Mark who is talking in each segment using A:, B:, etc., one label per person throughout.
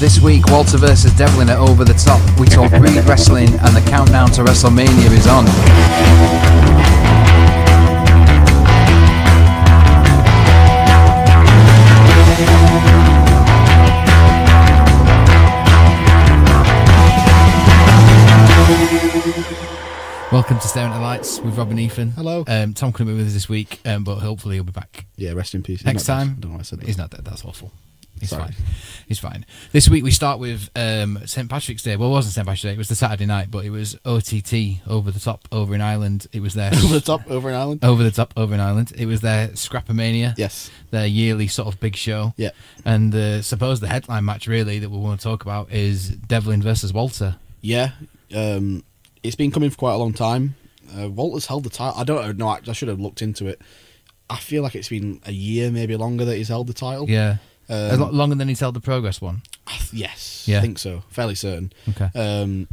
A: This week, Walter versus Devlin at Over the Top. We talk Reed Wrestling and the countdown to WrestleMania is on. Welcome to Staring at the Lights with Rob and Ethan.
B: Hello.
A: Tom couldn't be with us this week, but hopefully he'll be back.
B: Yeah, rest in peace.
A: Next time.
B: I don't know why I said that.
A: He's not dead. That's awful. He's
B: Sorry.
A: fine. He's fine. This week we start with St. Patrick's Day. Well, it wasn't St. Patrick's Day. It was the Saturday night, but it was OTT, Over the Top, over in Ireland. It was their
B: Over the Top, over in Ireland.
A: Over the Top, over in Ireland. It was their Scrapomania.
B: Yes.
A: Their yearly sort of big show.
B: Yeah.
A: And suppose the headline match really that we want to talk about is Devlin versus Walter.
B: Yeah. It's been coming for quite a long time. Walter's held the title. I don't know. I should have looked into it. I feel like it's been a year, maybe longer, that he's held the title.
A: Yeah. Longer than he's held the Progress one?
B: Yes.
A: Yeah.
B: I think so. Fairly certain.
A: Okay.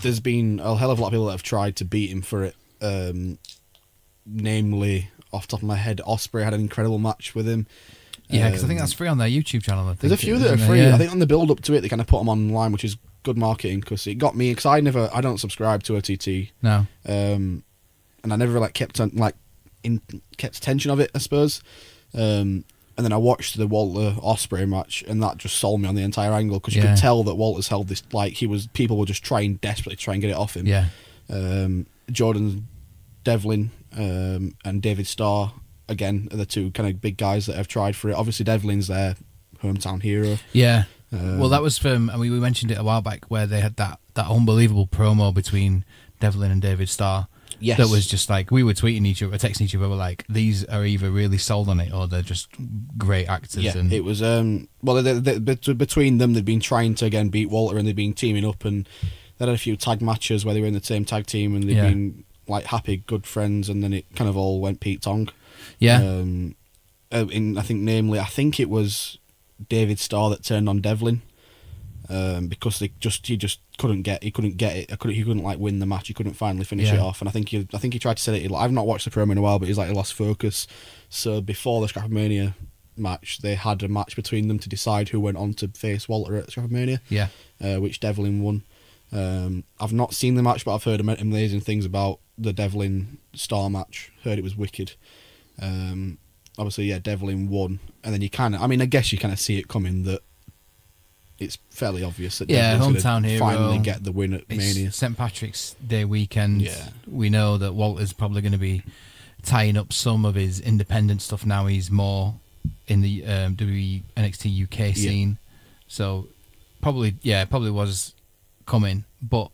B: There's been a hell of a lot of people that have tried to beat him for it. Namely, off the top of my head, Ospreay had an incredible match with him.
A: Yeah, because I think that's free on their YouTube channel. I think
B: there's a few that are free.
A: Yeah.
B: I think on the build-up to it, they kind of put them online, which is good marketing, because it got me, because I don't subscribe to OTT.
A: No.
B: And I never kept attention of it, I suppose. And then I watched the Walter Ospreay match, and that just sold me on the entire angle, because you could tell that Walter's held this, people were just trying desperately to try and get it off him.
A: Yeah.
B: Jordan Devlin and David Starr, again, are the two kind of big guys that have tried for it. Obviously, Devlin's their hometown hero.
A: Yeah. Well, that was from, we mentioned it a while back, where they had that unbelievable promo between Devlin and David Starr.
B: Yes.
A: That was just we were tweeting each other, texting each other, we're like, these are either really sold on it or they're just great actors.
B: Yeah,
A: and
B: it was, between them, they'd been trying to, again, beat Walter, and they'd been teaming up, and they had a few tag matches where they were in the same tag team, and they'd been, happy, good friends, and then it kind of all went Pete Tong.
A: Yeah.
B: I think it was David Starr that turned on Devlin, because he just couldn't get it. He couldn't win the match. He couldn't finally finish it off. And I think he tried to say it. I've not watched the promo in a while, but he's he lost focus. So before the Scrapomania match, they had a match between them to decide who went on to face Walter at Scrapomania.
A: Yeah.
B: Which Devlin won. I've not seen the match, but I've heard amazing things about the Devlin Starr match. Heard it was wicked. Obviously, yeah, Devlin won, and then I guess you kind of see it coming that it's fairly obvious that Devlin's
A: hometown hero,
B: finally get the win at Mania.
A: St. Patrick's Day weekend.
B: Yeah.
A: We know that Walter's probably going to be tying up some of his independent stuff now. He's more in the WWE NXT UK scene, so probably was coming, but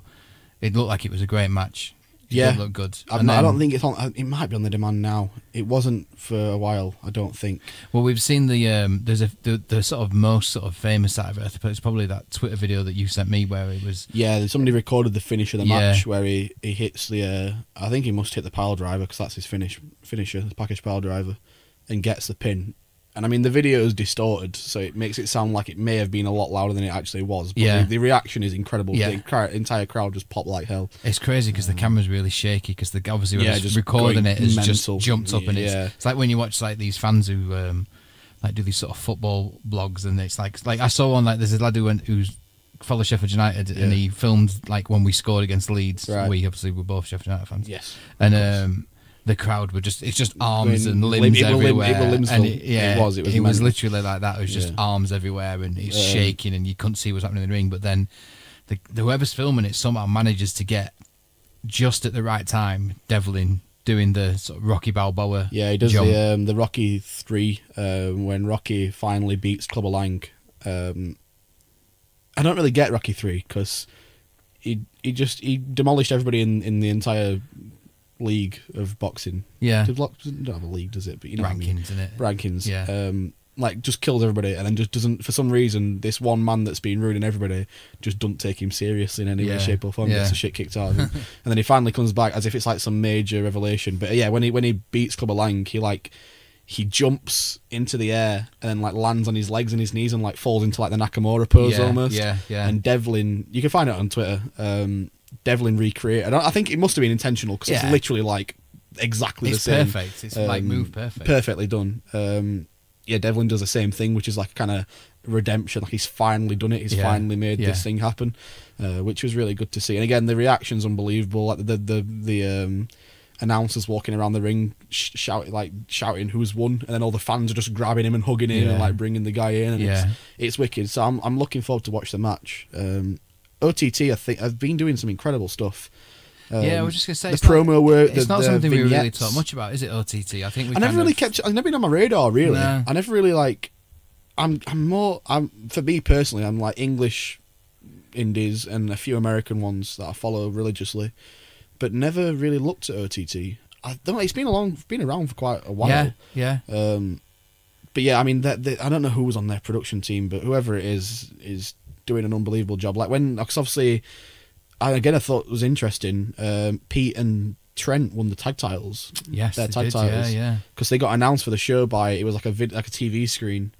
A: it looked like it was a great match. It looked good.
B: I don't think it's on. It might be on the demand now. It wasn't for a while, I don't think.
A: Well, we've seen the sort of most sort of famous side of it. It's probably that Twitter video that you sent me where it was.
B: Yeah, somebody recorded the finish of the match where he hits the. I think he must hit the pile driver, because that's his finisher, the package pile driver, and gets the pin. And I mean, the video is distorted, so it makes it sound like it may have been a lot louder than it actually was. But the reaction is incredible.
A: Yeah.
B: The entire crowd just popped like hell.
A: It's crazy because the camera's really shaky, because they obviously were just recording it as just jumped up, and it's like when you watch these fans who do these sort of football blogs, and it's like I saw one, there's a lad who's follows Sheffield United, and he filmed when we scored against Leeds. Right. We obviously were both Sheffield United fans.
B: Yes,
A: and the crowd were it's just arms and limbs everywhere. It was literally like that. It was just arms everywhere, and it's shaking, and you couldn't see what's happening in the ring. But then whoever's filming it somehow manages to get just at the right time Devlin doing the sort of Rocky Balboa.
B: Yeah, he does the Rocky 3 when Rocky finally beats Clubber Lang. I don't really get Rocky 3 because he demolished everybody in the entire league of boxing.
A: Yeah,
B: doesn't have a league, does it? But you know
A: rankings,
B: what I mean.
A: isn't it?
B: Rankings.
A: Yeah.
B: Just kills everybody, and then just doesn't, for some reason, this one man that's been ruining everybody just doesn't take him seriously in any way, shape or form. Gets the shit kicked out of him, and then he finally comes back as if it's some major revelation. But yeah, when he beats Clubber Lang, he jumps into the air and then lands on his legs and his knees and falls into the Nakamura pose almost.
A: Yeah.
B: And Devlin, you can find it on Twitter. Devlin recreated. I think it must have been intentional, because it's literally exactly the same.
A: It's perfect. It's move perfect.
B: Perfectly done. Devlin does the same thing, which is kind of redemption. Like he's finally done it. He's finally made this thing happen, which was really good to see. And again, the reaction's unbelievable. Like the announcers walking around the ring shouting who's won, and then all the fans are just grabbing him and hugging him and like bringing the guy in, and it's wicked. So I'm looking forward to watch the match. OTT, I think, have been doing some incredible stuff.
A: I was just gonna say
B: the promo work.
A: It's not something we really talk much about, is it? OTT. I think
B: I never really kept. I've never been on my radar really. No. I never really like. I'm for me personally. I'm like English indies and a few American ones that I follow religiously, but never really looked at OTT. I don't know. It's been around for quite a while.
A: Yeah.
B: But yeah, I mean, I don't know who was on their production team, but whoever it is doing an unbelievable job. Like because obviously, I thought it was interesting. Pete and Trent won the tag titles.
A: Yes,
B: their tag titles.
A: Yeah.
B: Because they got announced for the show by, it was like a TV screen,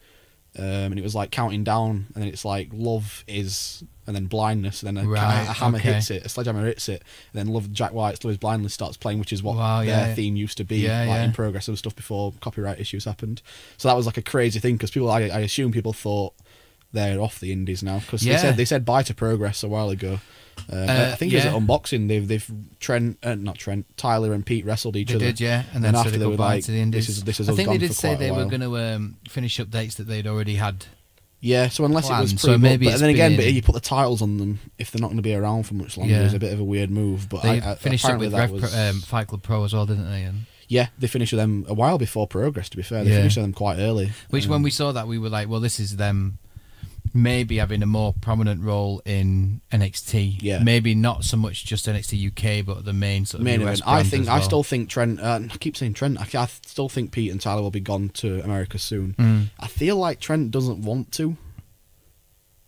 B: and it was like counting down, and then it's like love is, and then blindness, and then a hammer hits it, a sledgehammer hits it, and then Jack White's Love is Blindness starts playing, which is what their theme used to be, in progress and stuff before copyright issues happened. So that was like a crazy thing, because people, I assume people thought they're off the indies now, because they said bye to Progress a while ago. I think it was at Unboxing. They've Tyler and Pete wrestled each other.
A: They did, yeah. And then after they were like,
B: to the indies. This is
A: I think they did say they were going to finish up dates that they'd already had.
B: Yeah, so unless
A: planned,
B: it was pre-booked,
A: maybe
B: but then again, but you put the titles on them if they're not going to be around for much longer. It's a bit of a weird move. But
A: they finished up with Fight Club Pro as well, didn't they? And
B: yeah, they finished with them a while before Progress. To be fair, they finished with them quite early.
A: Which when we saw that, we were like, well, this is them maybe having a more prominent role in NXT.
B: Yeah.
A: Maybe not so much just NXT UK, but the main sort of
B: main
A: US
B: event. I still think Trent. I keep saying Trent. I still think Pete and Tyler will be gone to America soon. I feel like Trent doesn't want to.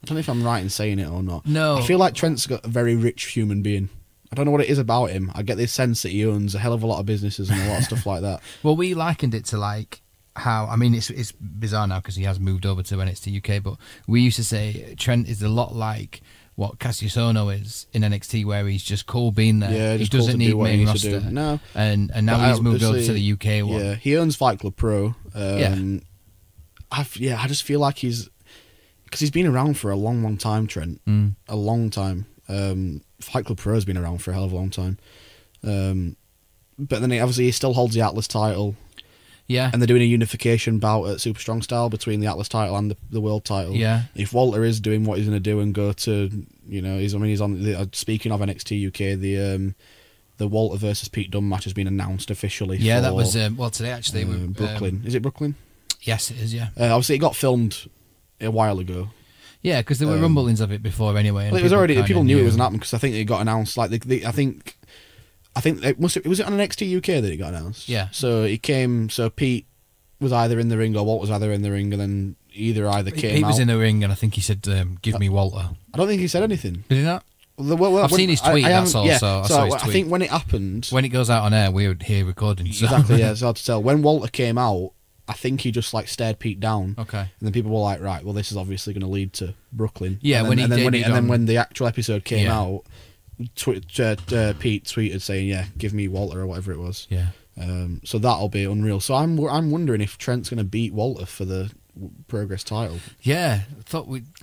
B: I don't know if I'm right in saying it or not.
A: No.
B: I feel like Trent's got a very rich human being. I don't know what it is about him. I get this sense that he owns a hell of a lot of businesses and a lot of stuff like that.
A: Well, we likened it to like how, I mean, it's bizarre now because he has moved over to NXT UK, but we used to say Trent is a lot like what Cassius Ohno is in NXT, where he's just cool being there.
B: Yeah,
A: he doesn't need main roster.
B: No.
A: And now he's moved over to the UK one.
B: Yeah, he owns Fight Club Pro. I just feel like because he's been around for a long, long time, Trent. A long time. Fight Club Pro has been around for a hell of a long time. But then he still holds the Atlas title.
A: Yeah.
B: And they're doing a unification bout at Super Strong Style between the Atlas title and the world title.
A: Yeah.
B: If Walter is doing what he's going to do and go to, he's on. Speaking of NXT UK, the Walter versus Pete Dunne match has been announced officially.
A: Yeah, that was today actually.
B: Brooklyn. Is it Brooklyn?
A: Yes, it is. Yeah.
B: Obviously, it got filmed a while ago.
A: Yeah, because there were rumblings of it before anyway. And
B: well, it was already. People knew it was happening because I think it got announced. Like I think was it on NXT UK that it got announced?
A: Yeah.
B: So it came. So Pete was either in the ring or Walt was either in the ring, and then either came out.
A: Pete was in the ring, and I think he said, "Give me Walter."
B: I don't think he said anything.
A: Did he not? I've seen his tweet. That's all. So I
B: think when it happened,
A: when it goes out on air, we're here recording. So.
B: Exactly. Yeah, it's hard to tell. When Walter came out, I think he just like stared Pete down.
A: Okay. And
B: then people were like, right, well, this is obviously going to lead to Brooklyn.
A: Yeah.
B: And then when the actual episode came out, Pete tweeted saying, "Yeah, give me Walter," or whatever it was.
A: Yeah.
B: So that'll be unreal. So I'm wondering if Trent's going to beat Walter for the Progress title.
A: Yeah,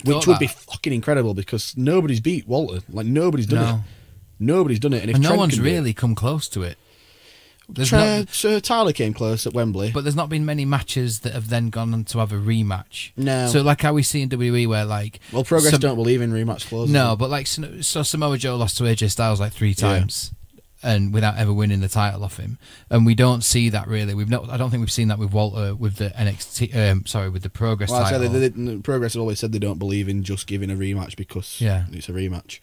B: which would be fucking incredible because nobody's beat Walter. Like nobody's done it. Nobody's done it, and if
A: no one's really come close to it.
B: Tyler came close at Wembley,
A: but there's not been many matches that have then gone on to have a rematch.
B: No.
A: So like how we see in WWE where like
B: Progress don't believe in rematch clauses.
A: No, but like so Samoa Joe lost to AJ Styles like 3 times. And without ever winning the title off him, and we don't see that really. I don't think we've seen that with Walter with the NXT. With the Progress title.
B: The Progress have always said they don't believe in just giving a rematch because it's a rematch.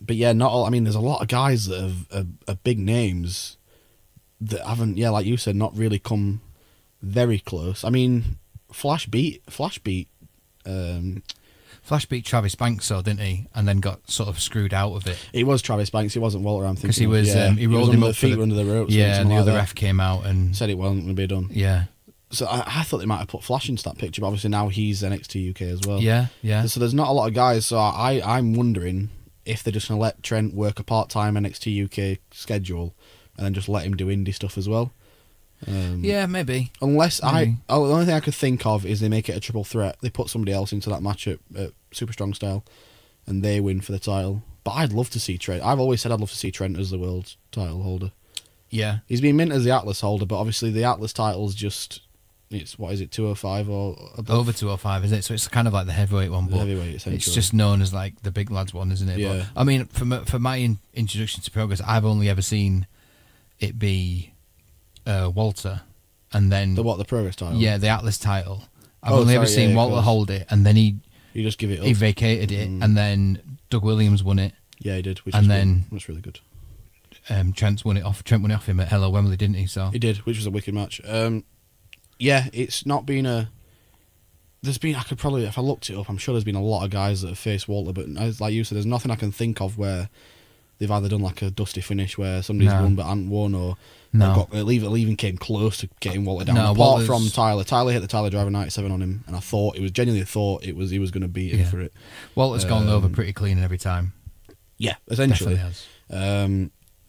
B: But yeah, not all. I mean, there's a lot of guys that are big names that haven't, like you said, not really come very close. I mean, Flash beat.
A: Flash beat Travis Banks, though, didn't he? And then got sort of screwed out of it.
B: It was Travis Banks. It wasn't Walter. I'm thinking
A: because he was he rolled him up.
B: Feet under the ropes.
A: Yeah, and the other ref came out and
B: said it wasn't going to be done.
A: Yeah.
B: So I thought they might have put Flash into that picture, but obviously now he's NXT UK as well.
A: Yeah, yeah.
B: So there's not a lot of guys. So I'm wondering if they're just going to let Trent work a part-time NXT UK schedule and then just let him do indie stuff as well.
A: Yeah, maybe.
B: Unless the only thing I could think of is they make it a triple threat. They put somebody else into that match at Super Strong Style, and they win for the title. But I'd love to see Trent. I've always said I'd love to see Trent as the world title holder.
A: Yeah.
B: He's been mint as the Atlas holder, but obviously the Atlas title's just, it's, 205 or above?
A: Over 205, isn't it? So it's kind of like the heavyweight one, but it's just known as like the big lads one, isn't it?
B: Yeah.
A: But, I mean, for my introduction to Progress, I've only ever seen it be Walter, and then...
B: The Progress title?
A: Yeah, the Atlas title. I've only ever seen Walter hold it, and then he
B: just give it up.
A: He vacated it, and then Doug Williams won it.
B: Yeah, he did. That's really good.
A: Trent won it off him at Hello Wembley, didn't he? So
B: he did, which was a wicked match. Yeah, it's not been a... There's been, I could probably, if I looked it up, I'm sure there's been a lot of guys that have faced Walter, but like you said, there's nothing I can think of where they've either done like a dusty finish where somebody's won but hadn't won, or it even came close to getting Walter down. Apart from Tyler. Tyler hit the Tyler Driver 97 on him, and I genuinely thought he was going to beat him for it.
A: Walter's gone over pretty clean every time.
B: Yeah, essentially.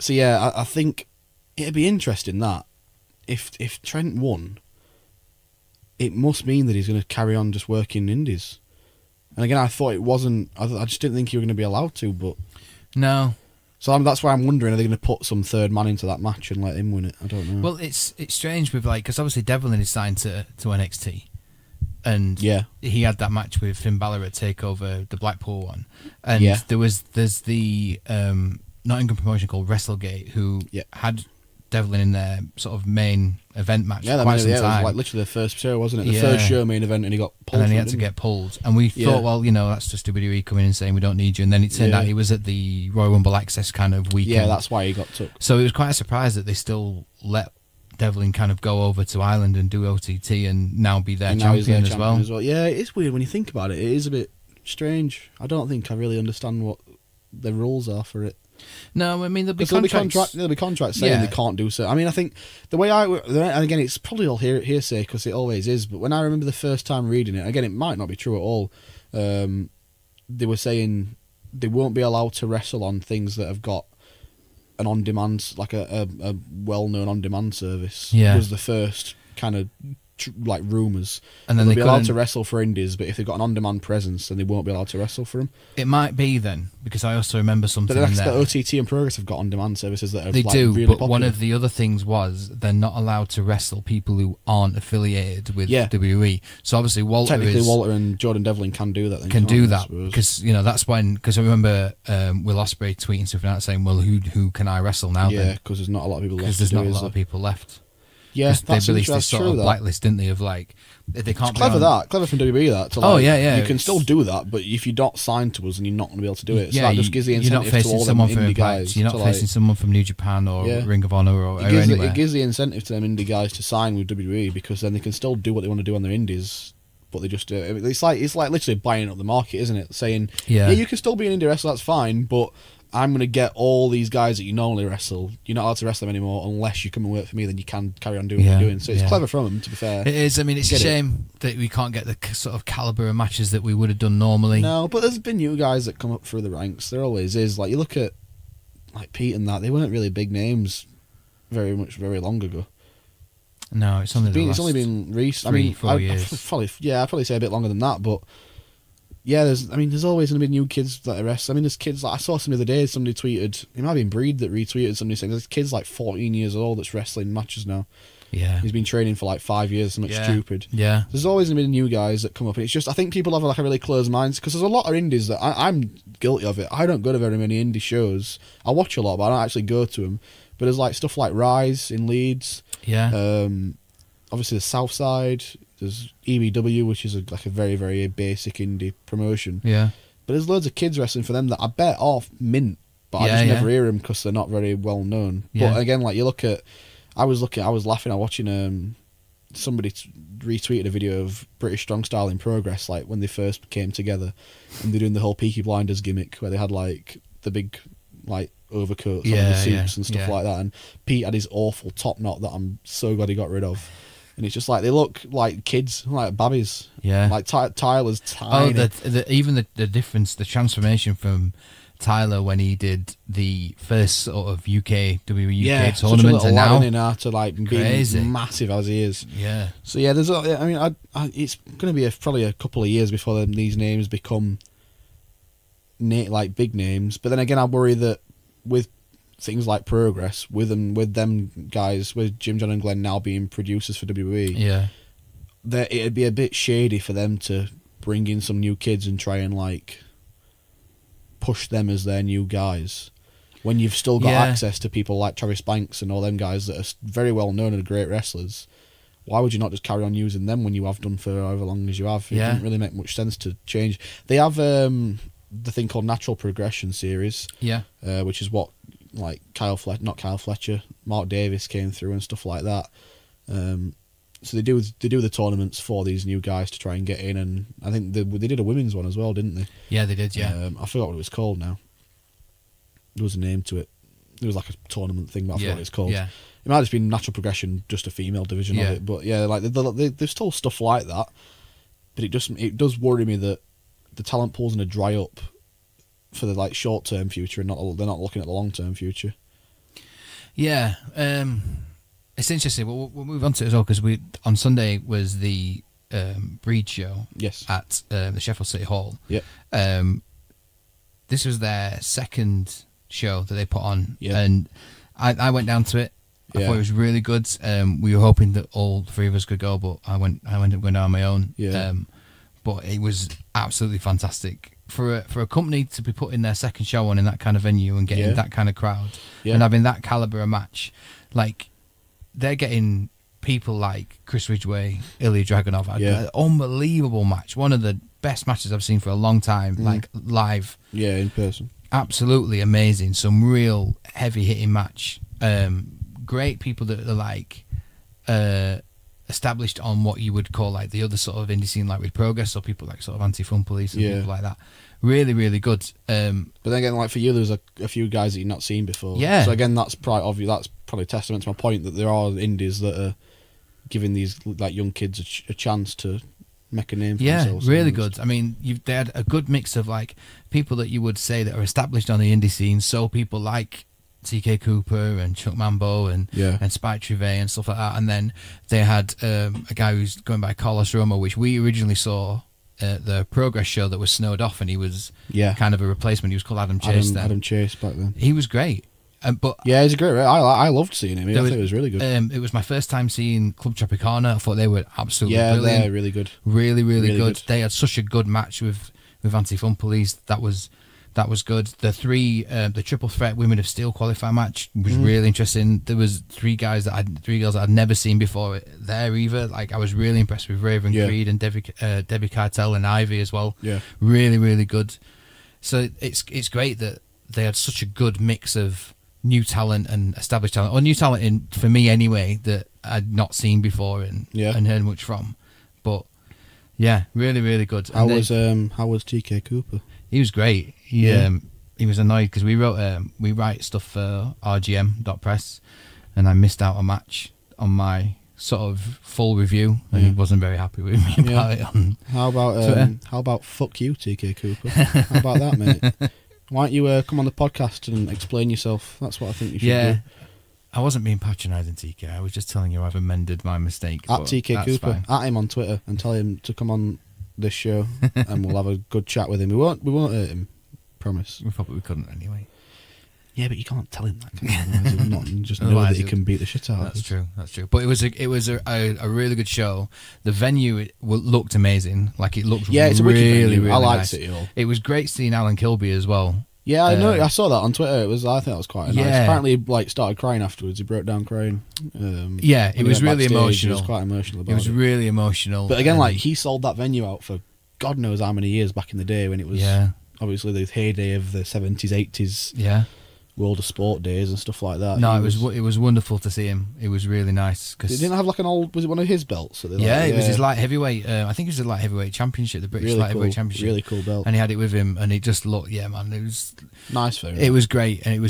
B: So yeah, I think it'd be interesting that if Trent won, it must mean that he's going to carry on just working indies. And again, I thought it wasn't. I just didn't think he was going to be allowed to. But
A: no.
B: So that's why I'm wondering: are they going to put some third man into that match and let him win it? I don't know.
A: Well, it's strange with because obviously Devlin is signed to NXT, and he had that match with Finn Balor at Takeover, the Blackpool one, and there's the Nottingham promotion called WrestleGate who had Devlin in their sort of main event match for quite some time. It was
B: like literally the first show, wasn't it? The first show main event, and he got pulled.
A: And then he had to get pulled. And we thought, well, that's just WWE coming in and saying we don't need you. And then it turned out he was at the Royal Rumble Access kind of weekend.
B: Yeah, that's why he got took.
A: So it was quite a surprise that they still let Devlin kind of go over to Ireland and do OTT and now be their champion as well.
B: Yeah, it is weird when you think about it. It is a bit strange. I don't think I really understand what the rules are for it.
A: No, I mean there'll be contracts
B: saying they can't do so. I mean, I think the way and again, it's probably all hearsay because it always is. But when I remember the first time reading it, again, it might not be true at all. They were saying they won't be allowed to wrestle on things that have got an on-demand, like a well-known on-demand service.
A: Yeah,
B: was the first kind of like rumours,
A: and then
B: they'll be allowed to wrestle for indies, but if they've got an on-demand presence, then they won't be allowed to wrestle for them.
A: It might be then, because I also remember something.
B: But the OTT and Progress have got on-demand services that are really
A: but
B: popular.
A: One of the other things was they're not allowed to wrestle people who aren't affiliated with WWE. So obviously Walter
B: and Jordan Devlin can do that.
A: Because that's because I remember Will Ospreay tweeting something out saying, "Well, who can I wrestle now?"
B: Yeah, because there's not a lot of people left.
A: Because there's not a lot of people left.
B: Yeah,
A: they released this sort of blacklist, didn't they? Of like, they can't.
B: It's clever from WWE that. To you can still do that, but if you're not signed to us, and you're not going to be able to do it, so that just gives the incentive to all them indie guys.
A: You're not facing someone from New Japan or Ring of Honor or anywhere.
B: It gives the incentive to them indie guys to sign with WWE because then they can still do what they want to do on their indies. But they just it's like literally buying up the market, isn't it? Saying you can still be an indie wrestler, that's fine, but I'm going to get all these guys that you normally wrestle. You're not allowed to wrestle them anymore unless you come and work for me. Then you can carry on doing what you're doing. So it's clever from them, to be fair.
A: It is. I mean, it's a shame that we can't get the sort of caliber of matches that we would have done normally.
B: No, but there's been new guys that come up through the ranks. There always is. Like you look at like Pete and that. They weren't really big names very long ago.
A: No, it's only
B: been recent.
A: 3-4 years.
B: I'd probably say a bit longer than that, but. Yeah, there's always going to be new kids that are wrestling. I mean, there's kids, I saw something the other day, somebody tweeted, it might have been Breed that retweeted somebody saying there's kids like 14 years old that's wrestling matches now.
A: Yeah.
B: He's been training for like 5 years, something stupid.
A: Yeah.
B: There's always going to be new guys that come up, and it's just, I think people have like a really closed mind, because there's a lot of indies that, I'm guilty of it, I don't go to very many indie shows. I watch a lot, but I don't actually go to them. But there's like stuff like Rise in Leeds.
A: Yeah.
B: Obviously the South Side. There's EBW, which is like a very, very basic indie promotion.
A: Yeah.
B: But there's loads of kids wrestling for them that I bet off mint, but I just never hear them because they're not very well known. Yeah. But again, like you look at, I was laughing, watching somebody retweeted a video of British Strong Style in Progress, like when they first came together, and they're doing the whole Peaky Blinders gimmick where they had like the big like overcoats on the suits and stuff like that, and Pete had his awful top knot that I'm so glad he got rid of. And it's just like they look like kids, like babbies.
A: Yeah,
B: like Tyler's tiny.
A: Oh, even the difference, the transformation from Tyler when he did the first sort of UK
B: tournament,
A: and now
B: to like being massive as he is.
A: Yeah.
B: So yeah, there's. I mean, it's going to be probably a couple of years before these names become like big names. But then again, I worry that with things like Progress, with them guys, with Jim, John, and Glenn now being producers for WWE, that it'd be a bit shady for them to bring in some new kids and try and like push them as their new guys when you've still got access to people like Travis Banks and all them guys that are very well known and great wrestlers. Why would you not just carry on using them when you have done for however long as you have? It doesn't really make much sense to change. They have the thing called Natural Progression Series, which is what like not Kyle Fletcher, Mark Davis came through and stuff like that. So they do the tournaments for these new guys to try and get in, and I think they did a women's one as well, didn't they?
A: Yeah, they did. Yeah,
B: I forgot what it was called now. There was a name to it. It was like a tournament thing, but I forgot what it's called. Yeah. It might have just been Natural Progression, just a female division of it. But yeah, like there's still stuff like that, but it does worry me that the talent pool's going to dry up for the like short term future, and they're not looking at the long term future.
A: Yeah. It's interesting. We'll move on to it as well because on Sunday was the Breed show.
B: Yes.
A: At the Sheffield City Hall.
B: Yep.
A: This was their second show that they put on,
B: yeah.
A: and I went down to it. I thought it was really good. We were hoping that all three of us could go, but I ended up going down on my own.
B: Yeah.
A: But it was absolutely fantastic for a company to be putting their second show on in that kind of venue and getting that kind of crowd and having that caliber of match, like. They're getting people like Chris Ridgway, Ilya Dragunov. An unbelievable match. One of the best matches I've seen for a long time, like live.
B: Yeah, in person.
A: Absolutely amazing. Some real heavy hitting match. Great people that are like established on what you would call like the other sort of indie scene, like with Progress, or people like sort of Anti-Fun Police and people like that. Really, really good. But
B: then again, like for you, there's a few guys that you've not seen before.
A: Yeah.
B: So again, that's probably testament to my point that there are indies that are giving these like young kids a chance to make a name for themselves.
A: Yeah, really good. I mean, they had a good mix of like people that you would say that are established on the indie scene. So people like TK Cooper and Chuck Mambo and Spike Trivet and stuff like that. And then they had a guy who's going by Carlos Romo, which we originally saw the Progress show that was snowed off, and he was kind of a replacement. He was called Adam Chase.
B: Adam Chase back then.
A: He was great. But
B: he's a great. I loved seeing him. I think it was really good.
A: It was my first time seeing Club Tropicana. I thought they were absolutely brilliant.
B: They're really good.
A: Really, really good. They had such a good match with Anti-Fun Police. That was good. The triple threat Women of Steel qualifier match was really interesting. There was three girls that I'd never seen before there either. Like I was really impressed with Raven Creed and Debbie Cartel and Ivy as well.
B: Yeah,
A: really, really good. So it's great that they had such a good mix of new talent and established talent, or new talent for me anyway, that I'd not seen before and heard much from. But yeah, really, really good.
B: How was TK Cooper?
A: He was great. He was annoyed because we write stuff for RGM.press, and I missed out a match on my sort of full review, and he wasn't very happy with me about it.
B: How about fuck you, TK Cooper? How about that, mate? Why don't you come on the podcast and explain yourself? That's what I think you should do.
A: I wasn't being patronising, TK. I was just telling you I've amended my mistake.
B: At TK Cooper, at him on Twitter, and tell him to come on this show, and we'll have a good chat with him. We won't hurt him, promise.
A: We probably couldn't anyway.
B: Yeah, but you can't tell him that. Can you? Just know that he can beat the shit out of us.
A: That's true. But it was a really good show. The venue looked amazing. Like it looked it's a wicked venue. Really
B: I liked
A: nice.
B: City Hall.
A: It was great seeing Alan Kilby as well.
B: Yeah, I know. I saw that on Twitter. I think that was quite nice. Apparently, he started crying afterwards. He broke down crying.
A: It was really emotional.
B: He was quite emotional about it.
A: It was really emotional.
B: But again, he sold that venue out for God knows how many years back in the day when it was obviously the heyday of the 70s, 80s.
A: Yeah.
B: World of Sport days and stuff like that.
A: No, it was wonderful to see him. It was really nice.
B: Cause he didn't have like an old. Was it one of his belts?
A: It was his light heavyweight. I think it was the light heavyweight championship, the British light heavyweight championship.
B: Really cool belt.
A: And he had it with him, and it just looked, man. It was
B: nice for him.
A: It was great, and it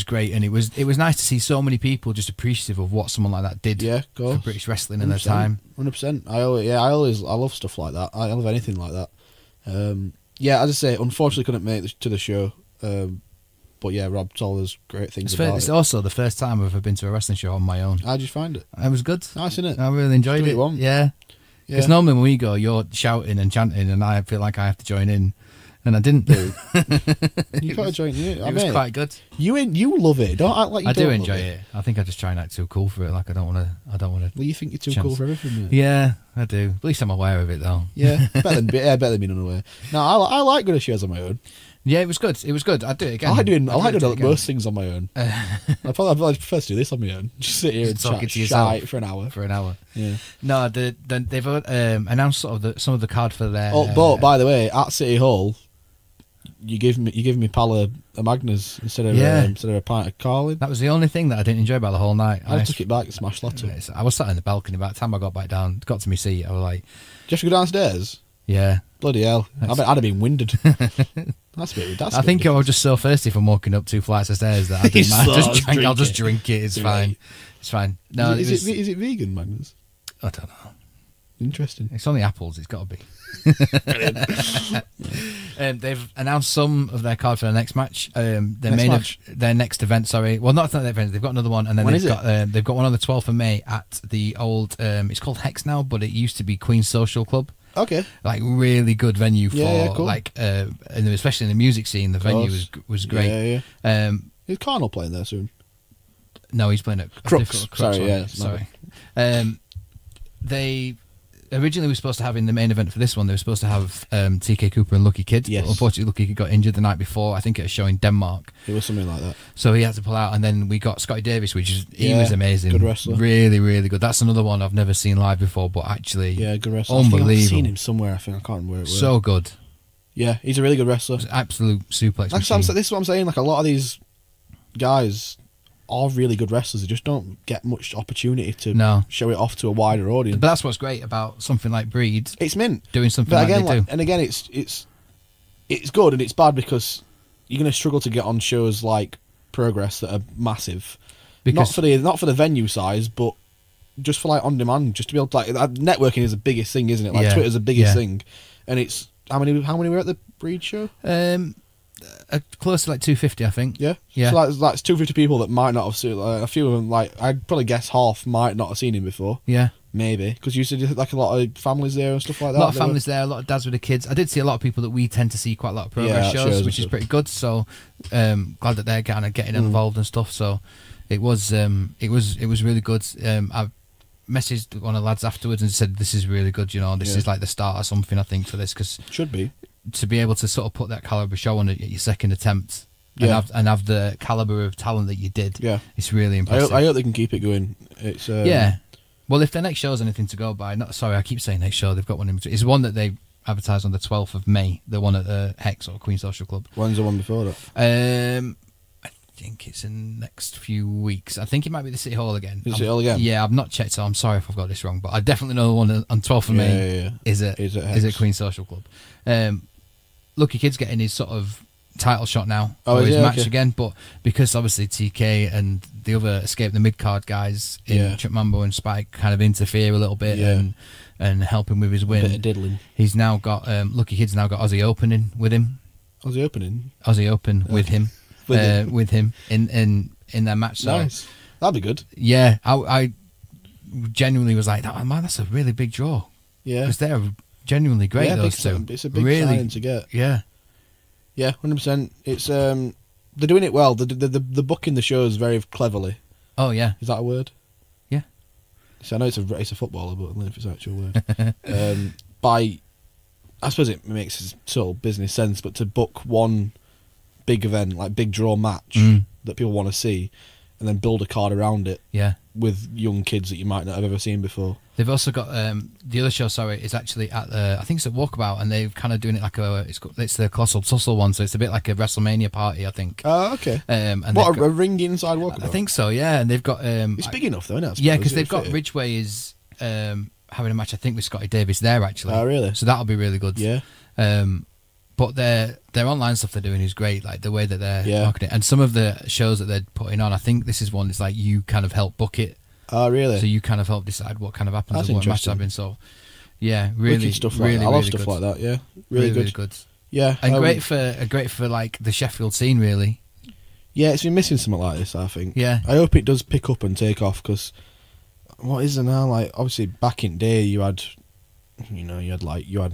A: was nice to see so many people just appreciative of what someone like that did.
B: Yeah, of course.
A: For British wrestling in their time.
B: 100%. I love stuff like that. I love anything like that. As I say, unfortunately couldn't make it to the show. But yeah, Rob told us great things about it.
A: It's also the first time I've ever been to a wrestling show on my own.
B: How did you find it?
A: It was good.
B: Nice, isn't it?
A: I really enjoyed it. Yeah. Because normally when we go, you're shouting and chanting, and I feel like I have to join in, and I didn't.
B: You got to join in.
A: It was quite good.
B: You love it. Don't act like you don't.
A: I do enjoy it. I think I just try and act too cool for it. Like I don't want to. Well,
B: you think you're too cool for everything, mate.
A: Yeah, I do. At least I'm aware of it, though.
B: Yeah, better than being unaware. No, I like going to shows on my own.
A: Yeah, it was good. It was good. I'd do it again.
B: I like doing most things on my own. I probably prefer to do this on my own. Just sit here and talk to yourself for an hour.
A: Yeah. No, they've announced sort of some of the card for their.
B: Oh, but by the way, at City Hall, you give me pal a Magnus instead of a pint of Carlin.
A: That was the only thing that I didn't enjoy about the whole night.
B: I took it back and smashed that up.
A: I was sat in the balcony. By the time I got back down, got to my seat, I was like,
B: "Do you have to go downstairs?"
A: Yeah.
B: Bloody hell! I'd have been winded. That's a bit.
A: I think I was just so thirsty from walking up 2 flights of stairs that I didn't mind. I'll just drink it. It's fine. It's fine. No,
B: is it vegan, Magnus?
A: I don't know.
B: Interesting.
A: It's only apples. It's got to be. They've announced some of their card for the next match. Their next event. Sorry, well, not their event. They've got another one, and then they've got one on the 12th of May at the old. It's called Hex now, but it used to be Queen's Social Club.
B: Okay.
A: Like really good venue for
B: cool.
A: like, and especially in the music scene, the venue was great.
B: Yeah. Is Carnal playing there soon?
A: No, he's playing at
B: Crux.
A: Sorry. They originally were supposed to have in the main event for this one. They were supposed to have TK Cooper and Lucky Kid.
B: Yes.
A: But unfortunately, Lucky Kid got injured the night before. I think at a show in Denmark.
B: It was something like that.
A: So he had to pull out, and then we got Scotty Davis, he was amazing.
B: Good wrestler.
A: Really, really good. That's another one I've never seen live before, but actually,
B: good wrestler.
A: Unbelievable.
B: I've seen him somewhere. I can't remember where it was.
A: So good.
B: Yeah, he's a really good wrestler.
A: Absolute suplex.
B: This is what I'm saying. Like a lot of these guys are really good wrestlers. They just don't get much opportunity to show it off to a wider audience.
A: But that's what's great about something like Breed.
B: It's mint
A: doing something like they do.
B: And again, it's good and it's bad because you're going to struggle to get on shows like Progress that are massive. Because not for the venue size, but just for like on demand, just to be able to like networking is the biggest thing, isn't it? Like Twitter's the biggest thing, and it's how many were at the Breed show?
A: Close to like 250, I think.
B: Yeah. So that's 250 people that might not have seen. A few of them, like I'd probably guess half, might not have seen him before.
A: Yeah.
B: Maybe because you said like a lot of families there and stuff like that.
A: A lot of families there, a lot of dads with the kids. I did see a lot of people that we tend to see quite a lot of Progress shows, which is pretty good. So glad that they're kind of getting involved and stuff. So it was really good. I messaged one of the lads afterwards and said this is really good. This is like the start of something, I think, for this because
B: should be
A: to be able to sort of put that caliber show on at your second attempt. And have the caliber of talent that you did. Yeah, it's really impressive.
B: I hope they can keep it going. It's
A: Well, if their next show is anything to go by, I keep saying next show. They've got one in between. It's one that they advertised on the 12th of May. The one at the Hex or Queen Social Club.
B: When's the one before that?
A: I think it's in the next few weeks. I think it might be the City Hall again.
B: City Hall again?
A: Yeah, I've not checked, so I'm sorry if I've got this wrong. But I definitely know the one on 12th of May is at Queen Social Club. Lucky Kid's getting his sort of title shot now for his match again, but because obviously TK and the other Escape the Mid-Card guys in Chuck Mambo and Spike kind of interfere a little bit and help him with his win.
B: A bit of diddling.
A: He's now got Lucky Kid's now got Aussie Opening with him.
B: Aussie Open
A: with him. With him in their match. So,
B: nice. That'd be good.
A: Yeah, I genuinely was like, oh, man, that's a really big draw. Yeah, because they're genuinely great. Those two.
B: It's a big signing to get.
A: Yeah.
B: Yeah, 100%. It's they're doing it well. The booking the shows very cleverly.
A: Oh yeah,
B: is that a word?
A: Yeah.
B: So I know it's a footballer, but I don't know if it's an actual word. I suppose it makes total business sense, but to book one big event, like big draw match that people want to see, and then build a card around it. Yeah. With young kids that you might not have ever seen before.
A: They've also got the other show. Sorry, is actually at I think it's at Walkabout, and they're kind of doing it like it's the Colossal Tussle one, so it's a bit like a WrestleMania party, I think.
B: Oh, okay. And what a ring inside Walkabout?
A: I think so. Yeah, and they've got.
B: It's big enough though, isn't it?
A: Yeah, because they've got Ridgeway is having a match, I think, with Scotty Davis there actually.
B: Oh, really?
A: So that'll be really good.
B: Yeah.
A: But their online stuff they're doing is great, like the way that they're marketing it. And some of the shows that they're putting on, I think this is one that's like you kind of help book it.
B: Oh, really?
A: So you kind of help decide what kind of happens
B: That's
A: and what matches happen. So, yeah, really,
B: stuff
A: really,
B: like that. I love
A: really
B: stuff
A: good.
B: like that. Yeah,
A: really good.
B: Yeah,
A: And great for like the Sheffield scene, really.
B: Yeah, it's been missing something like this, I think.
A: Yeah.
B: I hope it does pick up and take off, because what is it now? Like, obviously, back in the day, you had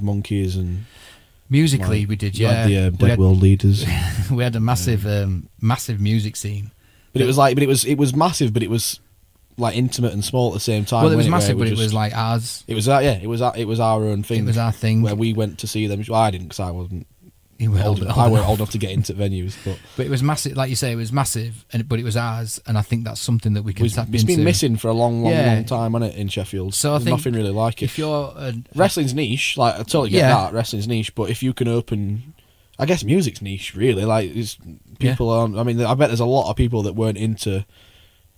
B: Monkeys and...
A: Musically, we did, yeah.
B: You had the Dead World Leaders.
A: We had a massive music scene.
B: But it was massive, but it was like intimate and small at the same time.
A: Well, it was massive, but it was like ours.
B: It was it was our own thing.
A: It was our thing.
B: Where we went to see them. Well, I didn't, because I wasn't.
A: I
B: weren't old enough to get into venues,
A: but it was massive. Like you say, it was massive, but it was ours, and I think that's something that we can tap into.
B: It's been missing for a long time, hasn't it, in Sheffield?
A: So
B: There's nothing really like it.
A: If you're
B: wrestling's niche, like I totally get that wrestling's niche, but if you can open, I guess music's niche, really. Like, people aren't. I mean, I bet there's a lot of people that weren't into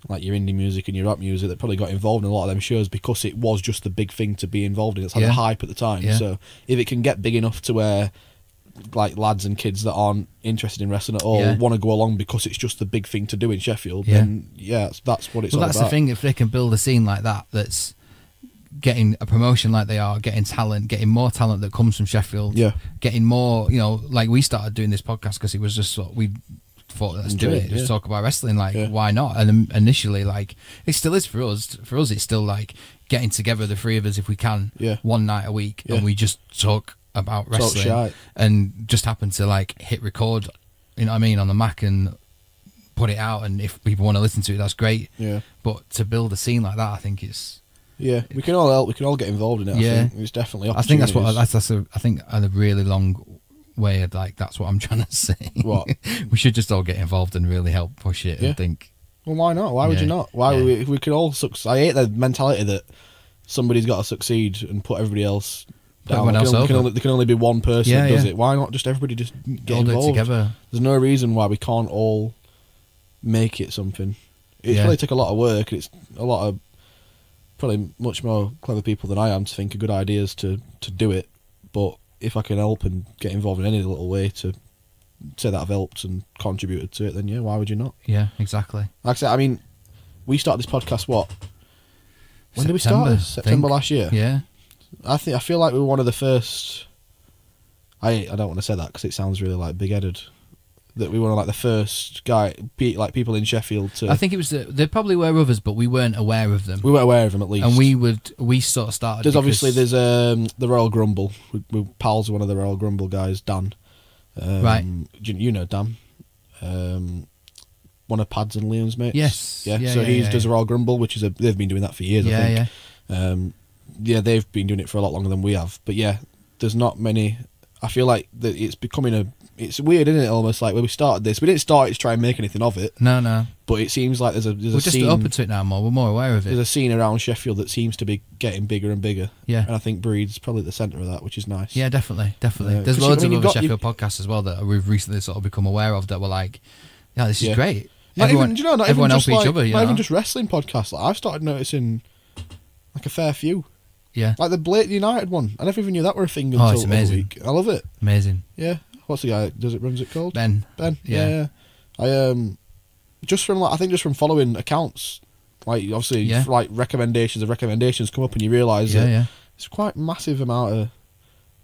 B: like your indie music and your rap music that probably got involved in a lot of them shows because it was just the big thing to be involved in. It's had a hype at the time. Yeah. So if it can get big enough to where like lads and kids that aren't interested in wrestling at all want to go along because it's just the big thing to do in Sheffield, then that's what it's all about.
A: Well, that's the thing. If they can build a scene like that, that's getting a promotion like they are, getting talent, getting more talent that comes from Sheffield, getting more, like we started doing this podcast because it was just we thought, let's do it, just talk about wrestling, why not? And initially, like, it still is for us. For us, it's still like getting together, the three of us, if we can, one night a week, and we just talk about wrestling and just happen to like hit record, you know what I mean, on the Mac and put it out, and if people want to listen to it, that's great. But to build a scene like that, I think it's
B: we can all help, we can all get involved in it. I think it's definitely opportunities.
A: I think I think a really long way of, like, that's what I'm trying to say.
B: What?
A: We should just all get involved and really help push it and think,
B: well, why not? Why would you not? Why we could all succeed? I hate the mentality that somebody's got to succeed and put everybody else down. There can only be one person that does it. Why not just everybody just get involved
A: together?
B: There's no reason why we can't all make it something. It's probably take a lot of work, and it's a lot of probably much more clever people than I am to think of good ideas to do it. But if I can help and get involved in any little way to say that I've helped and contributed to it, then why would you not?
A: Yeah, exactly.
B: Like I said, I mean, we started this podcast when did we start? September last year.
A: Yeah.
B: I feel like we were one of the first. I don't want to say that because it sounds really like big-headed. That we were like the first people in Sheffield to.
A: I think it was there probably were others, but we weren't aware of them.
B: We weren't aware of them at least,
A: and we sort of started.
B: There's the Royal Grumble. We're pals with one of the Royal Grumble guys, Dan.
A: Right.
B: You know Dan. One of Pad's and Liam's mates.
A: Yes.
B: Yeah. So he does a Royal Grumble, which is they've been doing that for years. I think. Yeah. They've been doing it for a lot longer than we have. But there's not many. I feel like that it's becoming it's weird, isn't it? Almost like when we started this, we didn't start it to try and make anything of it.
A: No.
B: But it seems like there's a
A: we're just
B: scene,
A: open to it now more. We're more aware of it.
B: There's a scene around Sheffield that seems to be getting bigger and bigger.
A: Yeah.
B: And I think Breed's probably at the centre of that, which is nice.
A: Yeah, definitely. There's loads of other Sheffield podcasts as well that we've recently sort of become aware of that were like, this is great.
B: Everyone help
A: each other.
B: Not even just wrestling podcasts. Like, I've started noticing like a fair few.
A: Yeah.
B: Like the Blake United one. I never even knew that were a thing until
A: it's amazing.
B: the week. I love it.
A: Amazing.
B: Yeah. What's the guy? Runs it called?
A: Ben.
B: Yeah. I just from following accounts, like obviously like recommendations come up and you realise that it's quite massive amount of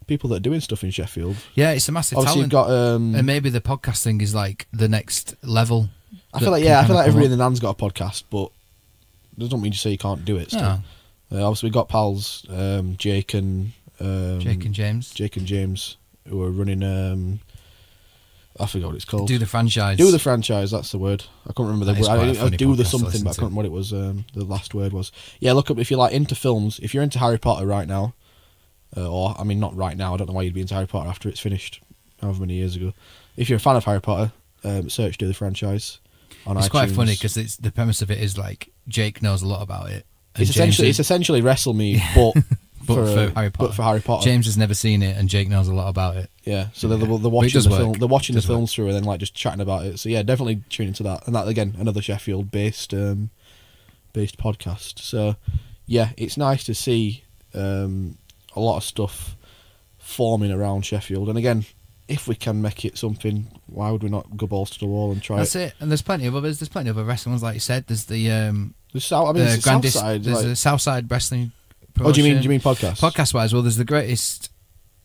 B: people that are doing stuff in Sheffield.
A: Yeah, it's a massive
B: obviously
A: talent.
B: You've got
A: and maybe the podcast thing is like the next level.
B: I feel like everybody in the Nan's got a podcast, but it doesn't mean to say you can't do it still.
A: No.
B: Obviously we've got pals Jake and James who are running I forgot what it's called.
A: Do the franchise,
B: that's the word. I can't remember the word. I do the something, but I can't remember what it was. The last word was. Yeah, look up if you're like into films. If you're into Harry Potter right now, or I mean not right now. I don't know why you'd be into Harry Potter after it's finished, however many years ago. If you're a fan of Harry Potter, search Do the Franchise on iTunes.
A: It's quite funny because the premise of it is like Jake knows a lot about it.
B: It's essentially Wrestle Me, but for Harry Potter.
A: James has never seen it, and Jake knows a lot about it.
B: Yeah, so they're watching the film. They're watching the films through, and then like just chatting about it. So yeah, definitely tune into that. And that again, another Sheffield-based podcast. So yeah, it's nice to see a lot of stuff forming around Sheffield. And again, if we can make it something, why would we not go balls to the wall and try it?
A: That's it. And there's plenty of others. There's plenty of other wrestling ones, like you said. There's the
B: Southside.
A: There's the Southside Wrestling.
B: Oh, do you mean podcast?
A: Podcast wise, well, there's the greatest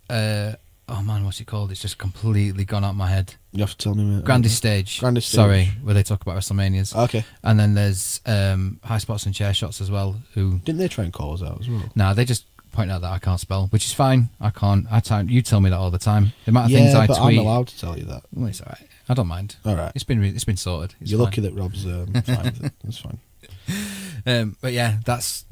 A: of oh man, what's it called? It's just completely gone out my head.
B: You have to tell me, mate.
A: Grandest Stage. Sorry, where they talk about WrestleManias.
B: Okay.
A: And then there's High Spots and Chair Shots as well. Who
B: didn't they try and call us out as well?
A: No, they just point out that I can't spell, which is fine. I can't. You tell me that all the time. The amount of things I tweet.
B: I'm allowed to tell you that.
A: Well, it's all right. I don't mind.
B: All right.
A: It's been sorted.
B: You're lucky that Rob's fine with it. That's fine.
A: But yeah, that's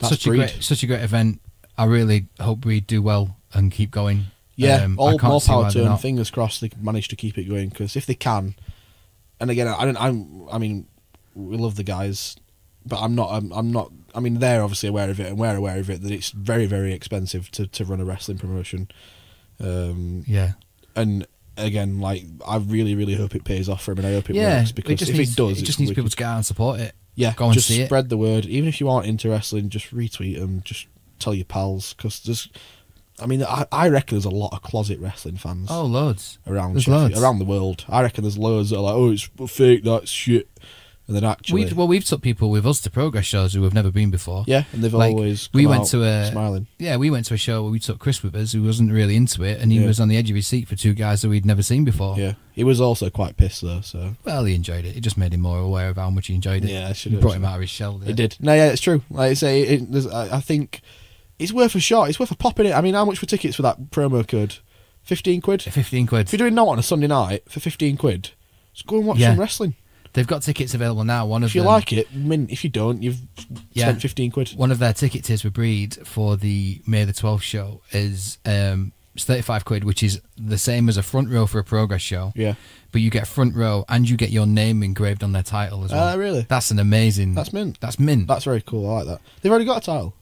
A: such a great event. I really hope we do well and keep going.
B: Yeah, more power to them. Fingers crossed they manage to keep it going, because if they can, and again, I mean, we love the guys, but I'm not. I mean, they're obviously aware of it, and we're aware of it, that it's very, very expensive to run a wrestling promotion.
A: Yeah,
B: and again, like, I really, really hope it pays off for him, and I hope it works, because if it does,
A: it just needs people to get out and support it.
B: Yeah,
A: go and see it.
B: Just spread the word. Even if you aren't into wrestling, just retweet them. Just tell your pals, because there's. I mean, I reckon there's a lot of closet wrestling fans.
A: Oh, loads
B: around around the world. I reckon there's loads that are like, oh, it's fake, that's shit. And then actually,
A: we've took people with us to Progress shows who have never been before.
B: Yeah, and they've always smiling.
A: Yeah, we went to a show where we took Chris with us, who wasn't really into it, and he was on the edge of his seat for two guys that we'd never seen before.
B: Yeah, he was also quite pissed though. So
A: well, he enjoyed it. It just made him more aware of how much he enjoyed it.
B: Yeah,
A: it brought him out of his shell.
B: It did. No, yeah, it's true. Like I say, I think it's worth a shot. It's worth a pop in it. I mean, how much for tickets for that promo code? 15 quid.
A: 15 quid.
B: If you're doing that on a Sunday night for 15 quid, just go and watch some wrestling.
A: They've got tickets available now.
B: If you like it, I mean, if you don't, you've spent 15 quid.
A: One of their ticket tiers with Breed for the May the 12th show is 35 quid, which is the same as a front row for a Progress show.
B: Yeah.
A: But you get front row and you get your name engraved on their title as well.
B: Really?
A: That's an amazing...
B: That's mint.
A: That's mint.
B: That's very cool. I like that. They've already got a title?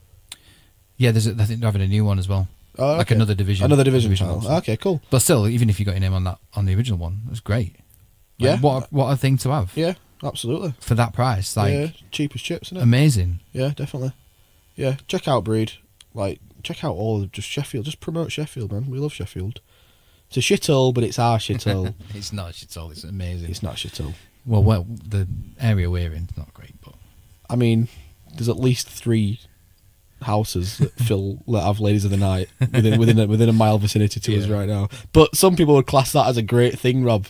A: Yeah, I think they're having a new one as well.
B: Oh, okay.
A: Like another division.
B: Another division title. Okay, cool.
A: But still, even if you got your name on the original one, that's great.
B: Yeah.
A: Like, what a thing to have.
B: Yeah. Absolutely. For
A: that price. Like,
B: yeah, cheap as chips, isn't it?
A: Amazing.
B: Yeah, definitely. Yeah, check out Breed. Like, check out all of just Sheffield. Just promote Sheffield, man. We love Sheffield. It's a shithole, but it's our shithole.
A: It's not a shithole, it's amazing.
B: It's not a shithole.
A: Well, the area we're in is not great, but...
B: I mean, there's at least 3 houses that have ladies of the night within a mile vicinity to us right now. But some people would class that as a great thing, Rob.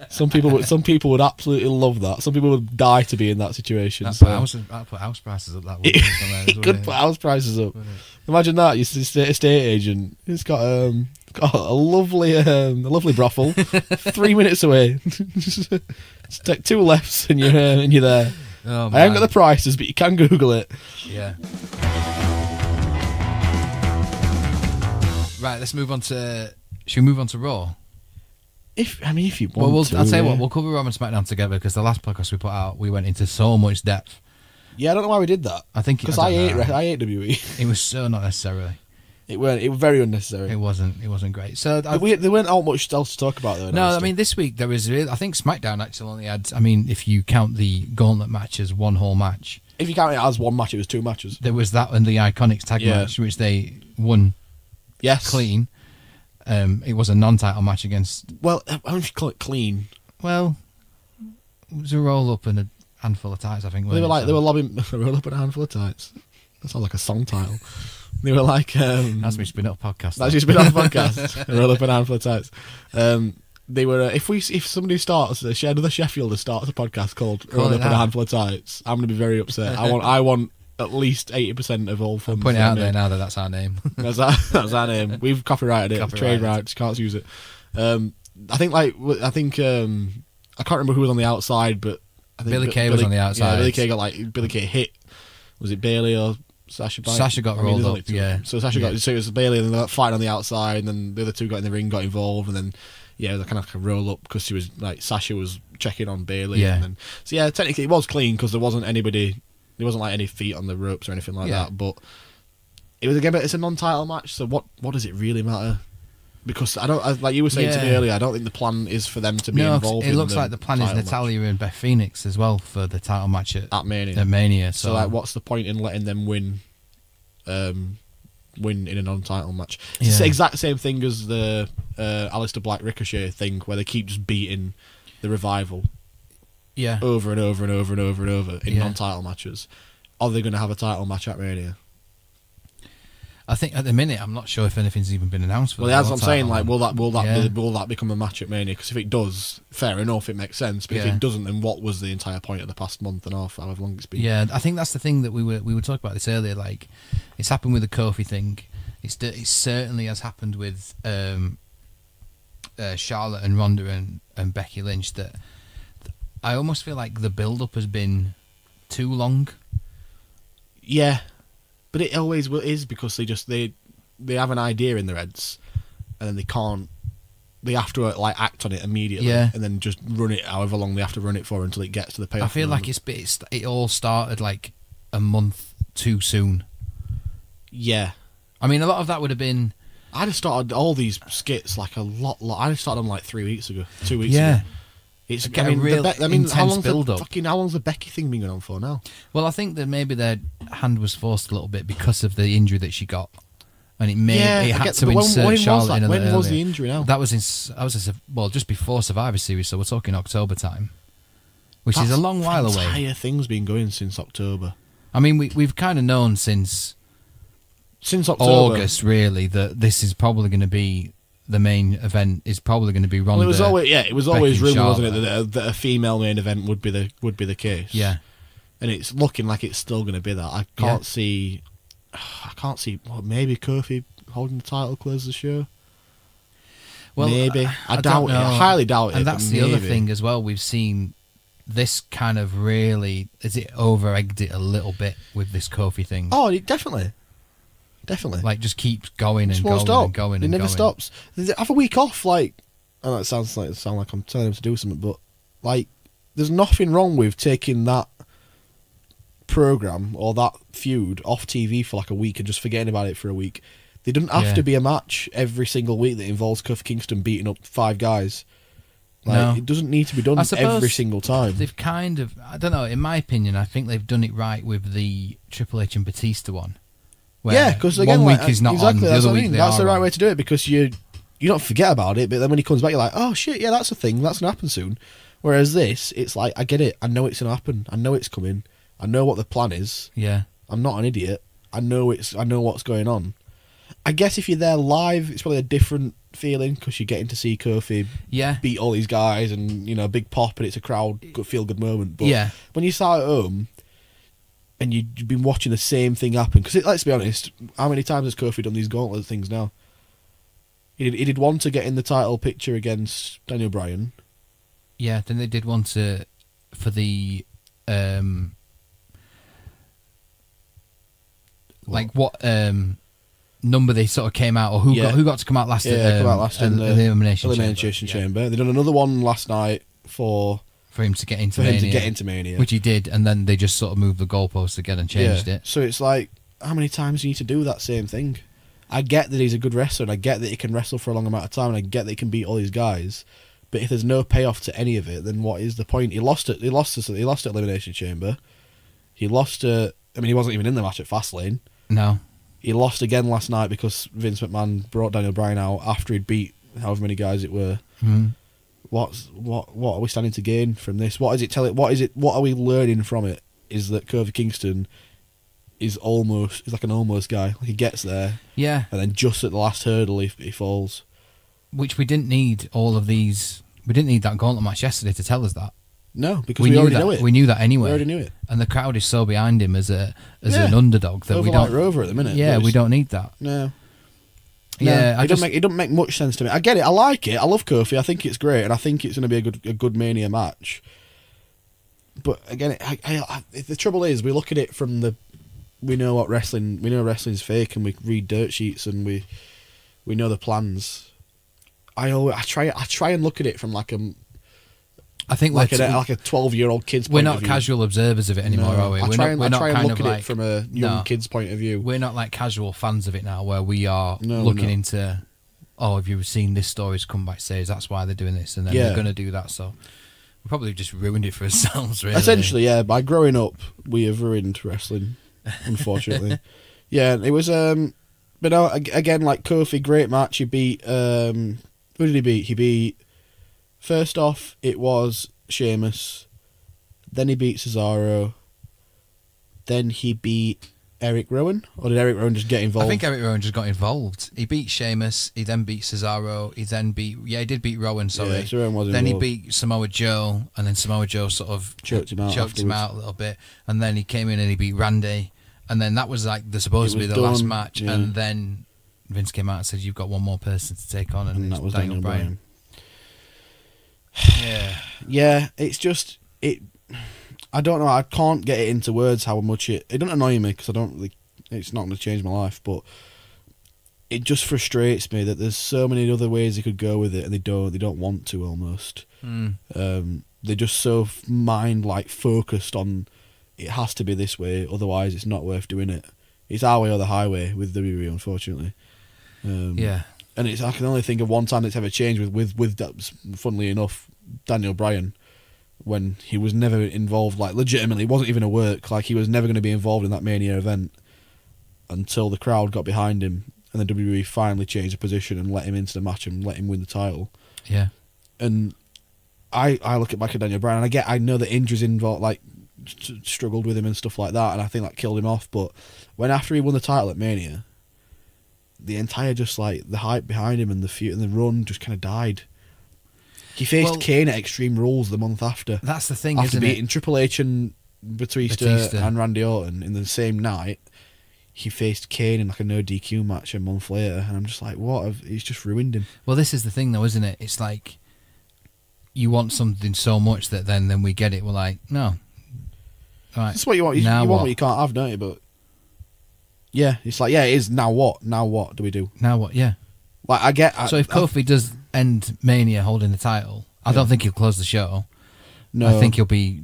B: Some people would absolutely love that. Some people would die to be in that situation.
A: That'd put house prices up. That would.
B: It could put house prices up. Imagine that. You're the estate agent. It's got a lovely brothel 3 minutes away. Just take 2 lefts and you're there.
A: Oh,
B: I haven't got the prices, but you can Google it.
A: Yeah. Right. Let's move on to. Should we move on to Raw?
B: If you want to.
A: I'll tell you what, we'll cover Raw and SmackDown together, because the last podcast we put out, we went into so much depth.
B: Yeah, I don't know why we did that.
A: I think
B: because I hate WWE.
A: It was so not necessarily.
B: It was very unnecessary.
A: It wasn't great. So
B: there weren't all much else to talk about though.
A: No, I mean this week there was. I think SmackDown actually only had. I mean, if you count the Gauntlet match as one whole match.
B: If you count it as one match, it was 2 matches.
A: There was that and the Iconics tag match, which they won.
B: Yes.
A: Clean. It was a non-title match against...
B: Well, I don't know if you call it clean.
A: Well, it was a roll-up and a handful of tights, I think.
B: They were lobbing a roll-up and a handful of tights. That sounds like a song title. They were like...
A: That's my spin-off podcast.
B: That's your spin-off podcast. A roll-up and a handful of tights. They were... if somebody starts... Another Sheffielder starts a podcast called Roll-up and a handful of tights, I'm going to be very upset. I want at least 80% of all funds.
A: Point it out there now that's our name.
B: That's our name. We've copyrighted it. Trade rights, can't use it. I can't remember who was on the outside, but I think
A: Billy Kay was on the outside.
B: Yeah, Billy Kay hit. Was it Bailey or Sasha?
A: Sasha got rolled up. Yeah.
B: So it was Bailey, and then they got fighting on the outside, and then the other two got in the ring, got involved, and then it was kind of like a roll up because she was like Sasha was checking on Bailey.
A: Yeah.
B: And then, technically it was clean because there wasn't anybody. There wasn't like any feet on the ropes or anything like that, but it was again. It's a non-title match, so what does it really matter? Because like you were saying to me earlier, I don't think the plan is for them to be involved.
A: It looks like the plan is Natalya and Beth Phoenix as well for the title match at Mania.
B: So like, what's the point in letting them win in a non-title match? It's the exact same thing as the Aleister Black Ricochet thing, where they keep just beating the Revival.
A: Yeah.
B: Over and over and over and over and over in non-title matches. Are they going to have a title match at Mania?
A: I think at the minute I'm not sure if anything's even been announced.
B: Well, that's what I'm saying. Like, will that become a match at Mania? Because if it does, fair enough, it makes sense. But if it doesn't, then what was the entire point of the past month and a half, however long it's been?
A: Yeah, I think that's the thing that we were talking about this earlier. Like, it's happened with the Kofi thing. It certainly has happened with Charlotte and Ronda and Becky Lynch. That I almost feel like the build-up has been too long.
B: Yeah, but it always is because they have an idea in their heads, and then they can't. They have to like act on it immediately, and then just run it however long they have to run it for until it gets to the payoff.
A: I feel like it all started like a month too soon.
B: Yeah,
A: I mean, a lot of that would have been.
B: I'd have started all these skits like a lot. I'd have started them like 3 weeks ago, 2 weeks ago. It's
A: a real intense build-up.
B: How long's the Becky thing been going on for now?
A: Well, I think that maybe their hand was forced a little bit because of the injury that she got, and it had to insert Charlotte in a little earlier.
B: When was the injury now?
A: That was just before Survivor Series, so we're talking October time, which is a long while away.
B: The entire thing's been going since October.
A: I mean, we've kind of known since
B: October,
A: August, really, that this is probably going to be. The main event is probably going to be Ronda.
B: Well, it was always rumored, wasn't it, that a female main event would be the case.
A: Yeah,
B: and it's looking like it's still going to be that. I can't see. Maybe Kofi holding the title close the show. Well, maybe I doubt it. I highly doubt it.
A: And that's the other thing as well. We've seen this kind of really over-egged it a little bit with this Kofi thing.
B: Oh, definitely. Definitely.
A: Like, just keeps going and going and going.
B: It never stops. Have a week off, like... I know it sounds like I'm telling him to do something, but, like, there's nothing wrong with taking that programme or that feud off TV for, like, a week and just forgetting about it for a week. There doesn't have to be a match every single week that involves Kofi Kingston beating up 5 guys. Like, it doesn't need to be done every single time.
A: They've kind of... I don't know, in my opinion, I think they've done it right with the Triple H and Batista one.
B: Because again,
A: 1 week is not on, the other week they
B: That's the right
A: on.
B: way to do it, because you don't forget about it, but then when he comes back, you're like, oh shit, yeah, that's a thing, that's gonna happen soon. Whereas this, it's like, I get it, I know it's gonna happen, I know it's coming, I know what the plan is.
A: Yeah,
B: I'm not an idiot. I know what's going on. I guess if you're there live, it's probably a different feeling because you're getting to see Kofi beat all these guys, and a big pop, and it's a crowd feel good moment. But when you start at home. And you've been watching the same thing happen. Because let's be honest, how many times has Kofi done these gauntlet things now? He did one to get in the title picture against Daniel Bryan.
A: Yeah, then they did one for the like what number they sort of came out, or who got to come out last?
B: Come out last in the
A: Elimination
B: Chamber. They done another one last night for
A: him to get into Mania. Which he did, and then they just sort of moved the goalposts again and changed it.
B: So it's like, how many times do you need to do that same thing? I get that he's a good wrestler, and I get that he can wrestle for a long amount of time, and I get that he can beat all these guys. But if there's no payoff to any of it, then what is the point? He lost at Elimination Chamber. He lost at... I mean, he wasn't even in the match at Fastlane.
A: No.
B: He lost again last night because Vince McMahon brought Daniel Bryan out after he'd beat however many guys it were. What are we standing to gain from this? What are we learning from it? Is that Kofi Kingston is like an almost guy. Like, he gets there, and then just at the last hurdle he falls. Which
A: we didn't need all of these. We didn't need that gauntlet match yesterday to tell us that.
B: No, because we already know it.
A: We knew that anyway.
B: We already knew it,
A: and the crowd is so behind him as an underdog that
B: we don't. Rover at the minute.
A: Yeah, we don't need that.
B: No.
A: Yeah,
B: it doesn't make much sense to me. I get it. I like it. I love Kofi. I think it's great, and I think it's going to be a good Mania match. But again, the trouble is, we look at it from we know wrestling's fake, and we read dirt sheets, and we know the plans. I try and look at it from like a 12-year-old kid's point of view.
A: We're not casual observers of it anymore, are we?
B: I try and look at it from a young kid's point of view.
A: We're not like casual fans of it now, where we are looking into, have you seen this story's come backstage? That's why they're doing this, and then they're going to do that. So we probably just ruined it for ourselves, really.
B: Essentially, yeah. By growing up, we have ruined wrestling, unfortunately. It was. But no, again, like Kofi, great match. He beat. Who did he beat? He beat. First off, it was Sheamus. Then he beat Cesaro. Then he beat Eric Rowan, or did Eric Rowan just get involved?
A: I think Eric Rowan just got involved. He beat Sheamus. He then beat Cesaro. He then beat he did beat Rowan. Sorry.
B: Yeah, so Rowan was
A: then
B: involved.
A: He beat Samoa Joe, and then Samoa Joe sort of
B: choked him out
A: a little bit, and then he came in and he beat Randy, and then that was like supposed to be the last match, and then Vince came out and said, "You've got one more person to take on," and that was Daniel Bryan.
B: Yeah, it's just it. I don't know. I can't get it into words how much it doesn't annoy me because I don't really. It's not going to change my life, but it just frustrates me that there's so many other ways they could go with it, and they don't want to almost. They're just so focused on it has to be this way, otherwise it's not worth doing it. It's our way or the highway with WWE, unfortunately. And I can only think of one time it's ever changed with funnily enough, Daniel Bryan, when he was never involved, like legitimately, it wasn't even a work, like he was never going to be involved in that Mania event until the crowd got behind him, and then WWE finally changed the position and let him into the match and let him win the title.
A: Yeah.
B: And I look back at Daniel Bryan, and I know that injuries involved, like struggled with him and stuff like that, and I think that killed him off. But when after he won the title at Mania, the entire just like the hype behind him and the feud and the run just kind of died. He faced Kane at Extreme Rules the month after.
A: That's the thing,
B: after
A: isn't it?
B: Beating Triple H and Batista and Randy Orton in the same night, he faced Kane in like a no DQ match a month later, and I'm just like, what? He's just ruined him.
A: Well, this is the thing, though, isn't it? It's like you want something so much that then we get it. We're like, no. Right.
B: That's what you want. You want what you can't have, don't you? But yeah, it's like, yeah, it is. Now what? Now what do we do?
A: Now what? Yeah.
B: Like
A: So if Kofi does end Mania holding the title, I don't think he'll close the show.
B: No.
A: I think he'll be,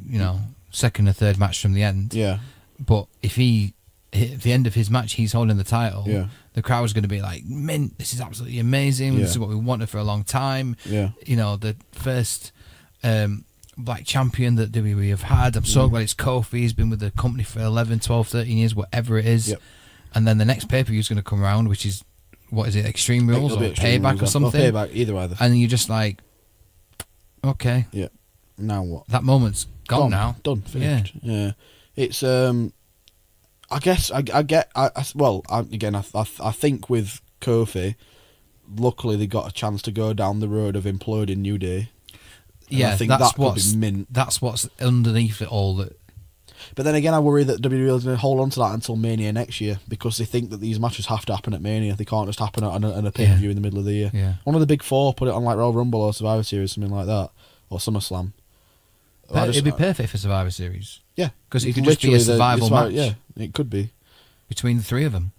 A: second or third match from the end.
B: Yeah.
A: But if at the end of his match he's holding the title, the crowd's going to be like, mint, this is absolutely amazing. This is what we wanted for a long time.
B: Yeah.
A: The first black champion that WWE have had. I'm so glad it's Kofi. He's been with the company for 11, 12, 13 years, whatever it is.
B: Yep.
A: And then the next pay-per-view is going to come around, which is, what is it, Extreme Rules or Payback or something?
B: Or Payback, either.
A: And you're just like, okay.
B: Yeah. Now what?
A: That moment's gone now.
B: Done. Finished. Yeah. It's I guess I get. I think with Kofi, luckily they got a chance to go down the road of imploding New Day. And I think that could be mint.
A: That's what's underneath it all.
B: But then again, I worry that WWE is going to hold on to that until Mania next year, because they think that these matches have to happen at Mania. They can't just happen at a pay-per-view in the middle of the year.
A: Yeah.
B: One of the big four put it on like Royal Rumble or Survivor Series, something like that, or SummerSlam.
A: It'd be perfect for Survivor Series.
B: Yeah,
A: because it could just be a survival match.
B: Yeah, it could be
A: between the three of them.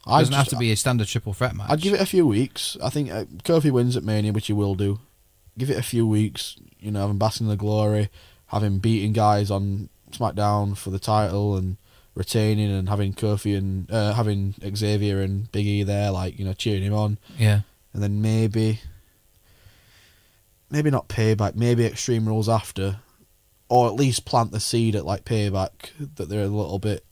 A: It doesn't have to be a standard triple threat match.
B: I'd give it a few weeks. I think Kofi wins at Mania, which he will do. Give it a few weeks. Have him basking in the glory, have him beating guys on SmackDown for the title and retaining, and having Kofi and having Xavier and Big E there, like cheering him on.
A: Yeah,
B: and then maybe not Payback, maybe Extreme Rules after, or at least plant the seed at like Payback that they're a little bit.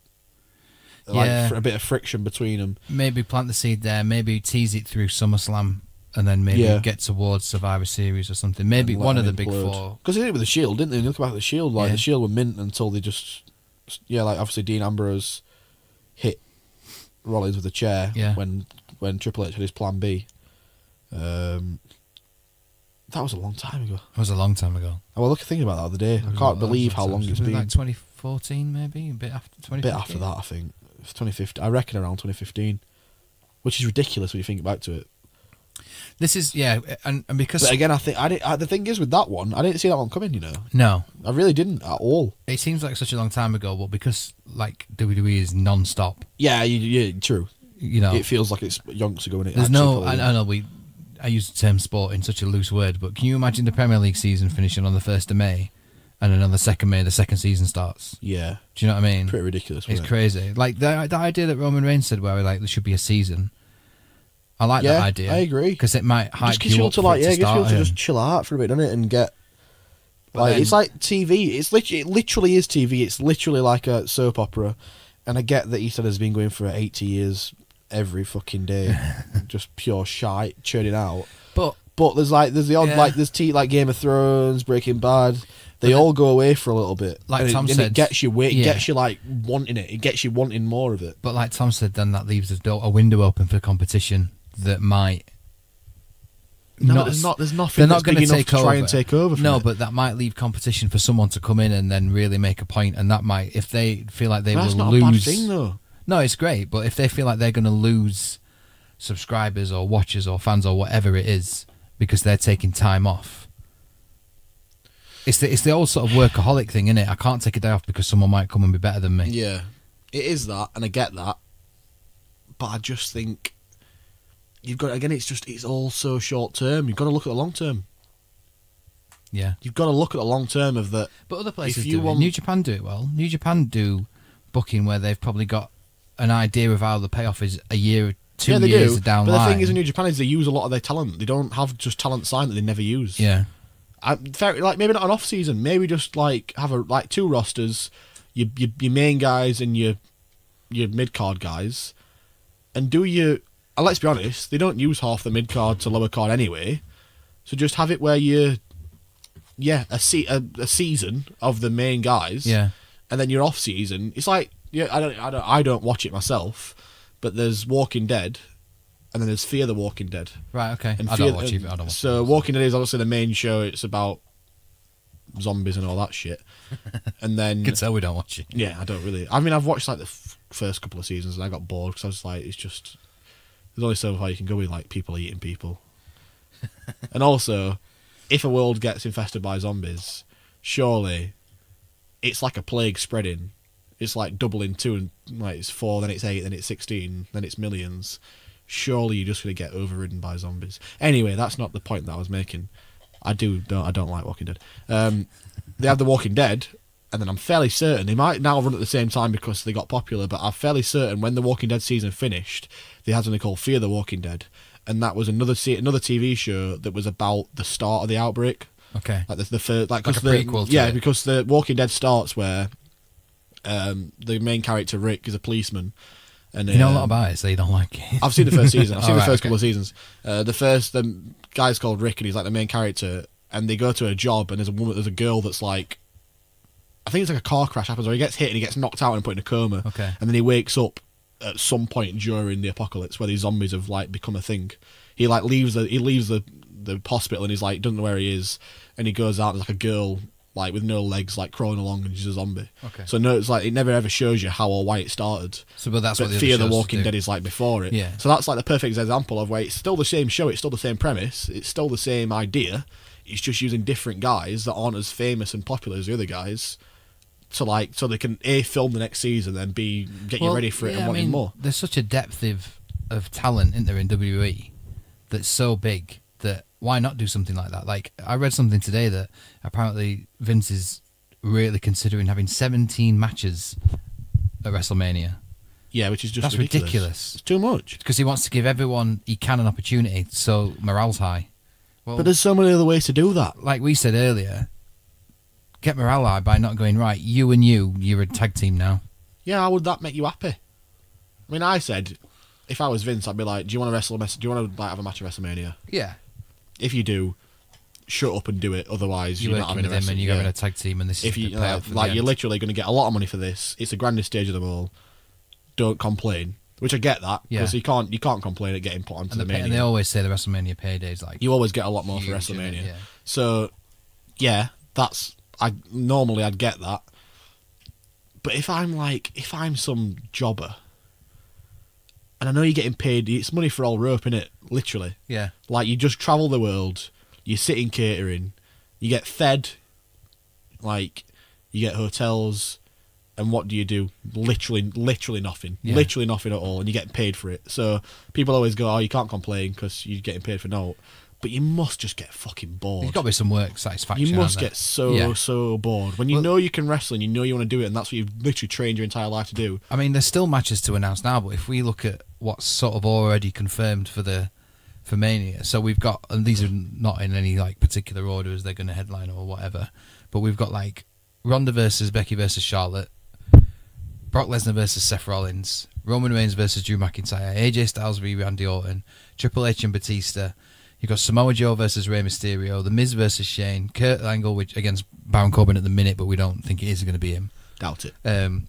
B: Like a bit of friction between them. Maybe
A: plant the seed there. Maybe tease it through SummerSlam, and then maybe get towards Survivor Series or something. Maybe one of the big four.
B: Because they did it with the Shield, didn't they? When you look back at the Shield, the Shield were mint until they just, like obviously Dean Ambrose hit Rollins with a chair when Triple H had his Plan B. That was a long time ago.
A: It was a long time ago.
B: I was thinking about that the other day. I can't believe how long it's been.
A: Like 2014, maybe a bit after 2015.
B: A bit after that, I think. 2015. I reckon around 2015, which is ridiculous when you think back to it.
A: This is and because.
B: But again, I think the thing is with that one, I didn't see that one coming.
A: No,
B: I really didn't at all.
A: It seems like such a long time ago, but because like WWE is non-stop.
B: Yeah, true. It feels like it's yonks ago.
A: There's no. I know I use the term sport in such a loose word, but can you imagine the Premier League season finishing on the 1st of May, and then on the 2nd of May the second season starts?
B: Yeah.
A: Do you know what I mean?
B: Pretty ridiculous.
A: It's crazy. Like the idea that Roman Reigns said, where there should be a season. I like that idea.
B: I agree,
A: because it might hype
B: you up
A: for it to start.
B: It gives you to just chill out for a bit, doesn't it, and get. It's like TV. It literally is TV. It's literally like a soap opera, and I get that he said has been going for 80 years every fucking day, just pure shite churning out. But there's the odd there's like Game of Thrones, Breaking Bad. they all go away for a little bit.
A: Like Tom said,
B: it gets you it gets you like wanting it. It gets you wanting more of it.
A: But like Tom said, then that leaves a window open for competition that might.
B: No, there's nothing. They're not going to try and take over.
A: No, but that might leave competition for someone to come in and then really make a point, and that might, if they feel like they will lose. That's not a bad thing, though. No, it's great, but if they feel like they're going to lose subscribers or watchers or fans or whatever it is because they're taking time off, it's the old sort of workaholic thing, isn't it? I can't take a day off because someone might come and be better than me.
B: Yeah, it is that, and I get that, but I just think. You've got again. It's all so short term. You've got to look at the long term.
A: Yeah,
B: you've got to look at the long term of that.
A: But other places do it. New Japan do it well. New Japan do booking where they've probably got an idea of how the payoff is a year, 2 years down the line.
B: But the thing is, in New Japan is they use a lot of their talent. They don't have just talent signed that they never use.
A: Yeah,
B: like maybe not an off season. Maybe just like have two rosters, your main guys and your mid card guys, and do your. And let's be honest, they don't use half the mid card to lower card anyway. So just have it where a season of the main guys, and then your off season. It's like I don't watch it myself, but there's Walking Dead, and then there's Fear the Walking Dead.
A: Right. Okay. I don't watch it.
B: So Walking Dead is obviously the main show. It's about zombies and all that shit. And then
A: you can tell we don't watch it.
B: Yeah, I don't really. I mean, I've watched like the first couple of seasons, and I got bored because I was like, it's just. There's only so far you can go with like people eating people. And also, if a world gets infested by zombies, surely it's like a plague spreading. It's like doubling 2 and like it's 4, then it's 8, then it's 16, then it's millions. Surely you're just going to get overridden by zombies. Anyway, that's not the point that I was making. I don't like Walking Dead. They have The Walking Dead, and then I'm fairly certain they might now run at the same time because they got popular, but I'm fairly certain when The Walking Dead season finished, they had something called Fear the Walking Dead, and that was another TV show that was about the start of the outbreak.
A: Okay.
B: Like the first, like
A: a prequel to it.
B: Because The Walking Dead starts where the main character Rick is a policeman. And
A: you know a lot about it, so you don't like it.
B: I've seen the first season. I've seen the first couple of seasons. The guy's called Rick, and he's like the main character, and they go to a job, and there's a girl that's like, I think it's like a car crash happens where he gets hit and he gets knocked out and put in a coma.
A: Okay.
B: And then he wakes up at some point during the apocalypse where these zombies have like become a thing. He like leaves the hospital and he's like doesn't know where he is, and he goes out and there's like a girl like with no legs like crawling along and she's a zombie.
A: Okay.
B: So no, it's like it never ever shows you how or why it started.
A: So but that's what the
B: Fear the Walking Dead is like before it.
A: Yeah.
B: So that's like the perfect example of where it's still the same show, it's still the same premise, it's still the same idea. It's just using different guys that aren't as famous and popular as the other guys. So they can A, film the next season, and B, get you ready for it and wanting more.
A: There's such a depth of talent in there in WWE that's so big that why not do something like that? Like I read something today that apparently Vince is really considering having 17 matches at WrestleMania.
B: Yeah, which is just ridiculous. It's too much.
A: Because he wants to give everyone he can an opportunity, so morale's high. Well,
B: but there's so many other ways to do that.
A: Like we said earlier. Get morale high by not going, right, you and you're a tag team now.
B: Yeah, how would that make you happy? I mean, I said, if I was Vince, I'd be like, do you want to have a match at WrestleMania?
A: Yeah.
B: If you do, shut up and do it. Otherwise, you're not having a
A: with him and you're having a tag team, and this is the payout for
B: you're literally going to get a lot of money for this. It's the grandest stage of them all. Don't complain. Which I get that because you can't complain at getting put onto the Mania.
A: And they always say the WrestleMania paydays like
B: you always get a lot more for WrestleMania. Yeah. So, yeah, I'd get that. But if I'm some jobber, and I know you're getting paid, it's money for all rope, innit? Literally.
A: Yeah.
B: Like, you just travel the world, you sit in catering, you get fed, like, you get hotels, and what do you do? Literally nothing. Yeah. Literally nothing at all, and you get paid for it. So, people always go, oh, you can't complain because you're getting paid for no. But you must just get fucking bored.
A: There's got to be some work satisfaction.
B: You must get so bored. When you know you can wrestle and you know you want to do it and that's what you've literally trained your entire life to do.
A: I mean, there's still matches to announce now, but if we look at what's sort of already confirmed for Mania, so we've got, and these are not in any like particular order as they're going to headline or whatever, but we've got like Ronda versus Becky versus Charlotte, Brock Lesnar versus Seth Rollins, Roman Reigns versus Drew McIntyre, AJ Styles v Randy Orton, Triple H and Batista, You've got Samoa Joe versus Rey Mysterio, The Miz versus Shane, Kurt Angle which against Baron Corbin at the minute, but we don't think it is going to be him.
B: Doubt it.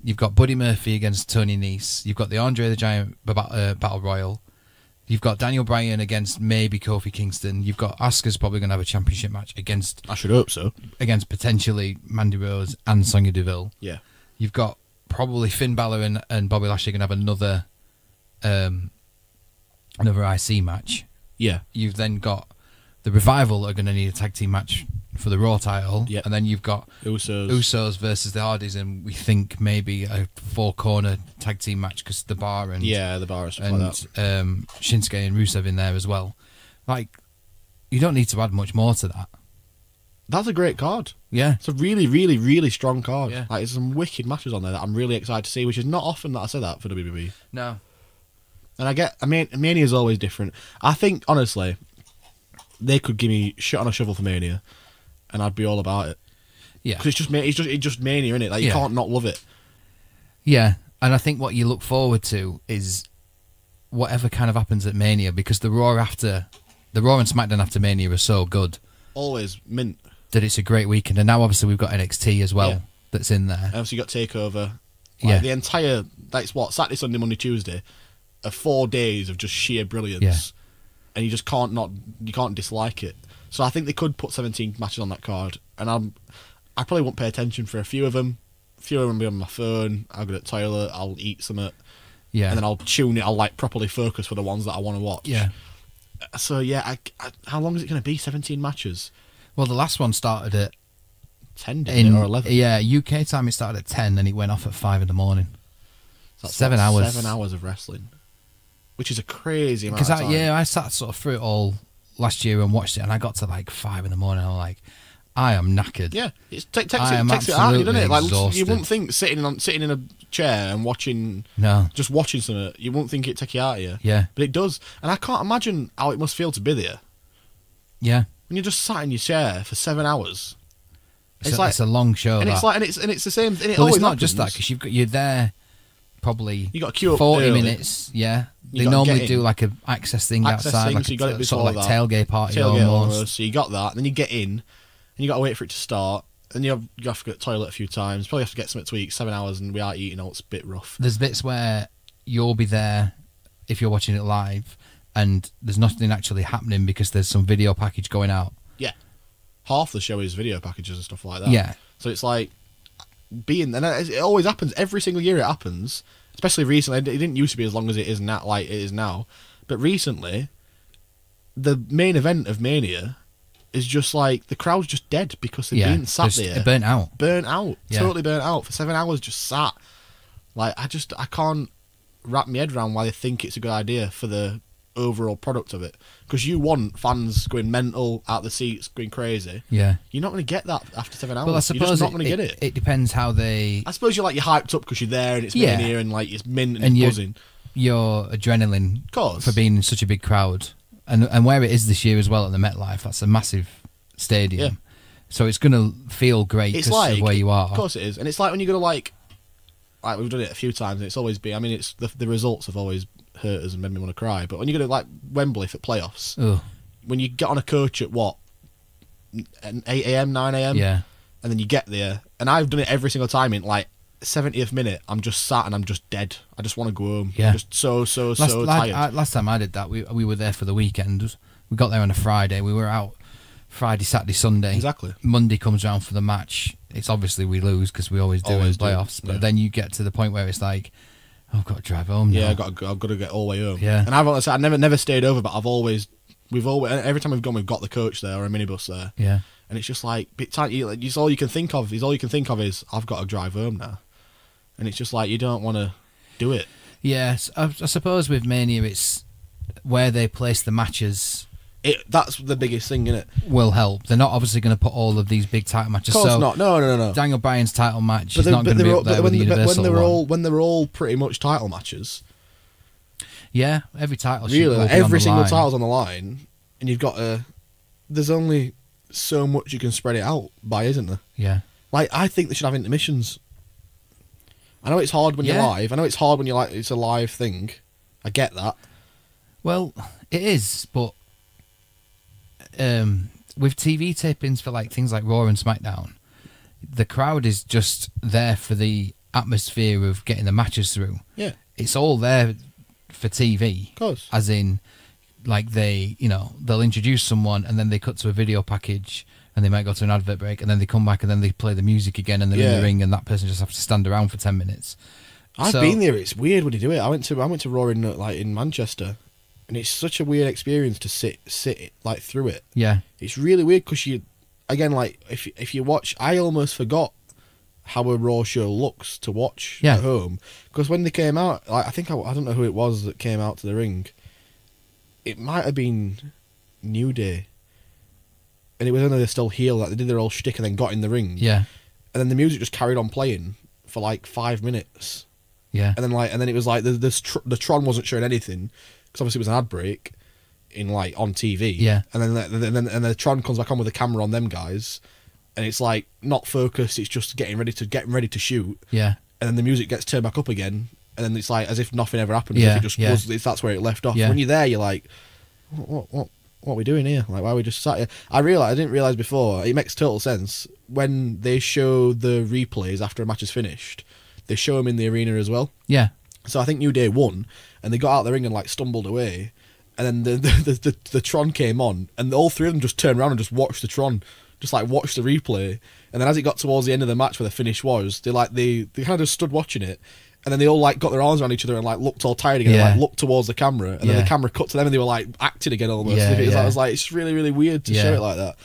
A: You've got Buddy Murphy against Tony Nese. You've got the Andre the Giant Battle Royal. You've got Daniel Bryan against maybe Kofi Kingston. You've got Asuka's probably going to have a championship match against...
B: I should hope so.
A: Against potentially Mandy Rose and Sonya Deville.
B: Yeah.
A: You've got probably Finn Balor and Bobby Lashley going to have another IC match.
B: Yeah.
A: You've then got the Revival are going to need a tag team match for the Raw title.
B: Yep.
A: And then you've got Usos versus the Hardys, and we think maybe a 4-corner tag team match because the Bar and
B: the Bar and stuff like that.
A: Shinsuke and Rusev in there as well. Like, you don't need to add much more to that.
B: That's a great card.
A: Yeah.
B: It's a really, really, really strong card.
A: Yeah.
B: Like, there's some wicked matches on there that I'm really excited to see, which is not often that I say that for WWE.
A: No.
B: And Mania is always different. I think, honestly, they could give me shit on a shovel for Mania, and I'd be all about it.
A: Yeah.
B: Because it's just Mania, innit? Like, you can't not love it.
A: Yeah. And I think what you look forward to is whatever kind of happens at Mania, because the Raw and SmackDown after Mania are so good.
B: Always mint.
A: That it's a great weekend. And now obviously we've got NXT as well that's in there.
B: And obviously you got TakeOver. Like, the entire, that's what, Saturday, Sunday, Monday, Tuesday, are 4 days of just sheer brilliance.
A: Yeah.
B: And you just can't dislike it. So I think they could put 17 matches on that card, and I probably won't pay attention for a few of them. A few of them will be on my phone. I'll go to the toilet. I'll eat something.
A: Yeah.
B: And then I'll tune it. I'll like properly focus for the ones that I want to watch.
A: Yeah.
B: So yeah, how long is it going to be? 17 matches.
A: Well, the last one started at
B: 10 or 11.
A: Yeah, UK time it started at 10 and it went off at 5 in the morning.
B: So that's
A: 7 hours.
B: 7 hours of wrestling, which is a crazy amount of time.
A: Because I sat sort of through it all last year and watched it, and I got to like 5 in the morning. And I'm like, I am knackered.
B: Yeah, it takes it out,
A: absolutely
B: doesn't it? Like,
A: exhausted.
B: you wouldn't think sitting in a chair and watching, just watching something, you wouldn't think it'd take you out of you.
A: Yeah,
B: but it does, and I can't imagine how it must feel to be there.
A: Yeah,
B: when you're just sat in your chair for 7 hours.
A: It's a long show,
B: and it's the same. And it's
A: not just that, because you're there. Probably
B: you got to queue up
A: 40
B: early.
A: minutes. Yeah, they normally do like a access thing outside, like
B: so you got it
A: sort of like tailgate party
B: almost. So you got that, and then you get in, and you got to wait for it to start. And you have to go to the toilet a few times. Probably have to get something to eat. 7 hours, and we are eating. It's a bit rough.
A: There's bits where you'll be there if you're watching it live, and there's nothing actually happening because there's some video package going out.
B: Yeah, half the show is video packages and stuff like that.
A: Yeah,
B: so it's like and it always happens every single year. It happens, especially recently. It didn't used to be as long as it is now, like it is now. But recently, the main event of Mania is just like the crowd's just dead because they've been sat there,
A: burnt out,
B: totally burnt out for 7 hours, just sat. Like I can't wrap my head around why they think it's a good idea for the overall product of it, because you want fans going mental, out the seats, going crazy.
A: Yeah,
B: you're not going to get that after 7 hours.
A: Well, I suppose
B: you're just not going to get it.
A: It depends how they.
B: I suppose you're hyped up because you're there and it's Mania and like it's mint and buzzing.
A: Your adrenaline, for being in such a big crowd, and where it is this year as well at the MetLife, that's a massive stadium. Yeah. So it's going to feel great because of where you are.
B: Of course it is, and it's like when you go to like we've done it a few times, and it's always been. I mean, it's the results have always hurt us and made me want to cry. But when you go to like Wembley for playoffs, when you get on a coach at 8 AM, 9 AM,
A: and
B: then you get there, and I've done it every single time in like 70th minute, I'm just sat and I'm just dead. I just want to go home.
A: Yeah,
B: I'm just so tired.
A: Last time I did that, we were there for the weekend. We got there on a Friday. We were out Friday, Saturday, Sunday.
B: Exactly.
A: Monday comes around for the match. It's obviously we lose because we always do in playoffs. But then you get to the point where it's like, I've got to drive home now.
B: Yeah, I've got to get all the way home.
A: Yeah.
B: And I never stayed over, but we've always every time we've gone, we've got the coach there or a minibus there.
A: Yeah.
B: And it's just like all you can think of is I've got to drive home now. And it's just like you don't want to do it.
A: Yes, I suppose with Mania it's where they place the matches.
B: That's the biggest thing, isn't it?
A: Will help. They're not obviously going to put all of these big title matches.
B: Of course not. No.
A: Daniel Bryan's title match is not going to be up there with the Universal one.
B: When they're all pretty much title matches.
A: Yeah, every title.
B: Really, every single title's on the line, and you've got there's only so much you can spread it out by, isn't there?
A: Yeah.
B: Like I think they should have intermissions. I know it's hard when you're live. I know it's hard when it's a live thing. I get that.
A: Well, it is, but with TV tapings for like things like Raw and SmackDown, the crowd is just there for the atmosphere of getting the matches through.
B: Yeah,
A: it's all there for TV.
B: Of course.
A: As in, like they'll introduce someone and then they cut to a video package and they might go to an advert break and then they come back and then they play the music again and they're in the ring and that person just has to stand around for 10 minutes.
B: I've been there. It's weird when you do it. I went to Raw in Manchester, and it's such a weird experience to sit like through it.
A: Yeah, it's
B: really weird because if you watch, I almost forgot how a Raw show looks to watch at home, because when they came out, like, I don't know who it was that came out to the ring. It might have been New Day, and it was only they're still heel, like they did their old shtick and then got in the ring.
A: Yeah,
B: and then the music just carried on playing for like 5 minutes.
A: Yeah,
B: and then it was like the Tron wasn't showing anything because obviously it was an ad break on TV.
A: Yeah,
B: and then the Tron comes back on with the camera on them guys, and it's like not focused. It's just getting ready to shoot.
A: Yeah,
B: and then the music gets turned back up again, and then it's like as if nothing ever happened.
A: Yeah,
B: as if it just was. That's where it left off.
A: Yeah.
B: When you're there, you're like, what are we doing here? Like, why are we just sat here? I didn't realize before. It makes total sense when they show the replays after a match is finished. They show them in the arena as well.
A: Yeah.
B: So I think New Day won, and they got out of the ring and like stumbled away, and then the Tron came on, and all three of them just turned around and just watched the Tron, just like watched the replay, and then as it got towards the end of the match where the finish was, they kind of just stood watching it, and then they all like got their arms around each other and like looked all tired again, and, like looked towards the camera, and then the camera cut to them and they were like acting again almost. I was like, it's really really weird to show it like that.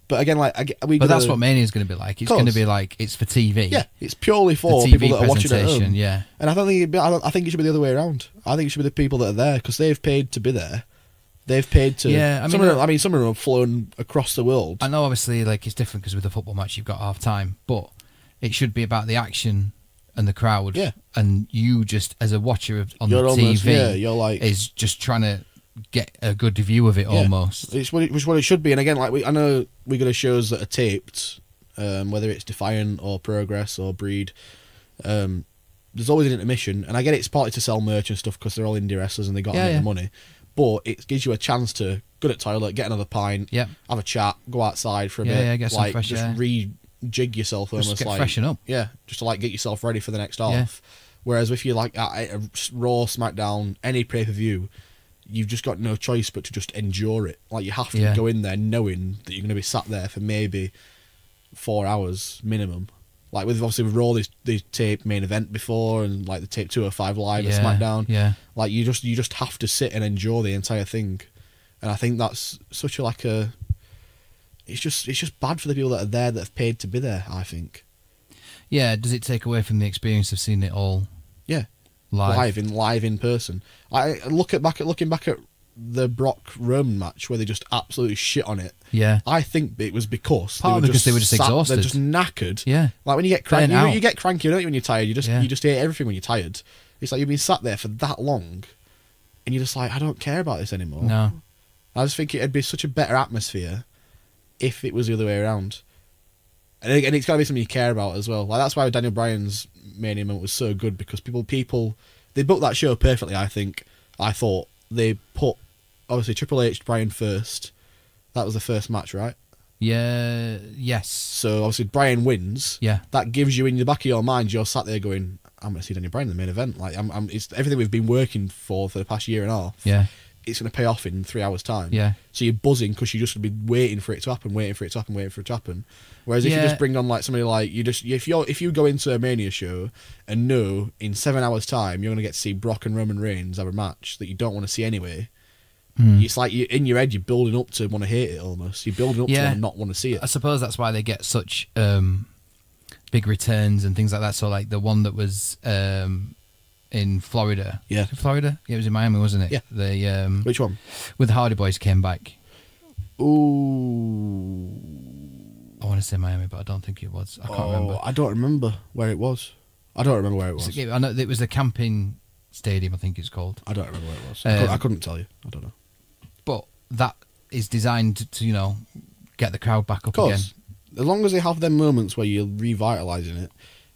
B: But again, but
A: that's what Mania is going to be like. It's going to be like it's for TV.
B: Yeah, it's purely for people that are watching at home.
A: Yeah,
B: and I think it should be the other way around. I think it should be the people that are there because they've paid to be there. They've paid to. Yeah, some of them have flown across the world.
A: I know, obviously, like it's different because with a football match you've got half time, but it should be about the action and the crowd.
B: Yeah,
A: and you just as a watcher on the TV,
B: you're like
A: is just trying to get a good view of it almost.
B: It's what it should be. And again, like I know we go to shows that are taped, whether it's Defiant or Progress or Breed. There's always an intermission, and I get it's partly to sell merch and stuff because they're all indie wrestlers and they got to make the money. But it gives you a chance to go to the toilet, get another pint, have a chat, go outside for a bit,
A: get some fresh air.
B: Rejig yourself,
A: just
B: almost
A: get freshen up.
B: Yeah, just to like get yourself ready for the next half. Whereas if you're like at a Raw, SmackDown, any pay-per-view, you've just got no choice but to just endure it. Like you have to go in there knowing that you're going to be sat there for maybe 4 hours minimum. Like with Raw, they taped Main Event before, and like they taped 205 Live at SmackDown.
A: Yeah,
B: like you just have to sit and endure the entire thing, and I think that's such a it's just bad for the people that are there that have paid to be there. I think. Yeah,
A: does it take away from the experience of seeing it all?
B: Yeah,
A: live
B: in person. Looking back at the Brock Roman match where they just absolutely shit on it.
A: Yeah,
B: I think it was because
A: they were just exhausted.
B: They're just knackered.
A: Yeah,
B: like when you get cranky, you get cranky, don't you? When you're tired, you just hate everything when you're tired. It's like you've been sat there for that long, and you're just like, I don't care about this anymore.
A: No,
B: I just think it'd be such a better atmosphere if it was the other way around. And it's got to be something you care about as well. Like that's why Daniel Bryan's Mania moment was so good, because people they booked that show perfectly. I thought they put obviously Triple H Bryan first. That was the first match, right?
A: Yeah. Yes.
B: So obviously Bryan wins.
A: Yeah.
B: That gives you in the back of your mind, you're sat there going, I'm going to see Daniel Bryan in the main event. Like it's everything we've been working for the past year and a half.
A: Yeah.
B: It's going to pay off in 3 hours' time.
A: Yeah.
B: So you're buzzing because you just would be waiting for it to happen, waiting for it to happen. Whereas if you just bring on like somebody like if you go into a Mania show and know in 7 hours' time you're going to get to see Brock and Roman Reigns have a match that you don't want to see anyway, it's like in your head you're building up to want to hate it almost. You're building up to not want to see it.
A: I suppose that's why they get such big returns and things like that. So like the one that was in Florida.
B: Yeah.
A: Florida? Yeah, it was in Miami, wasn't it?
B: Yeah.
A: The
B: which one?
A: With the Hardy Boys came back.
B: Ooh.
A: I want to say Miami, but I don't think it was. I can't remember.
B: I don't remember where it was. I know
A: it was the camping stadium, I think it's called.
B: I don't remember where it was. I couldn't tell you. I don't know.
A: But that is designed to, get the crowd back up again.
B: As long as they have them moments where you're revitalising it.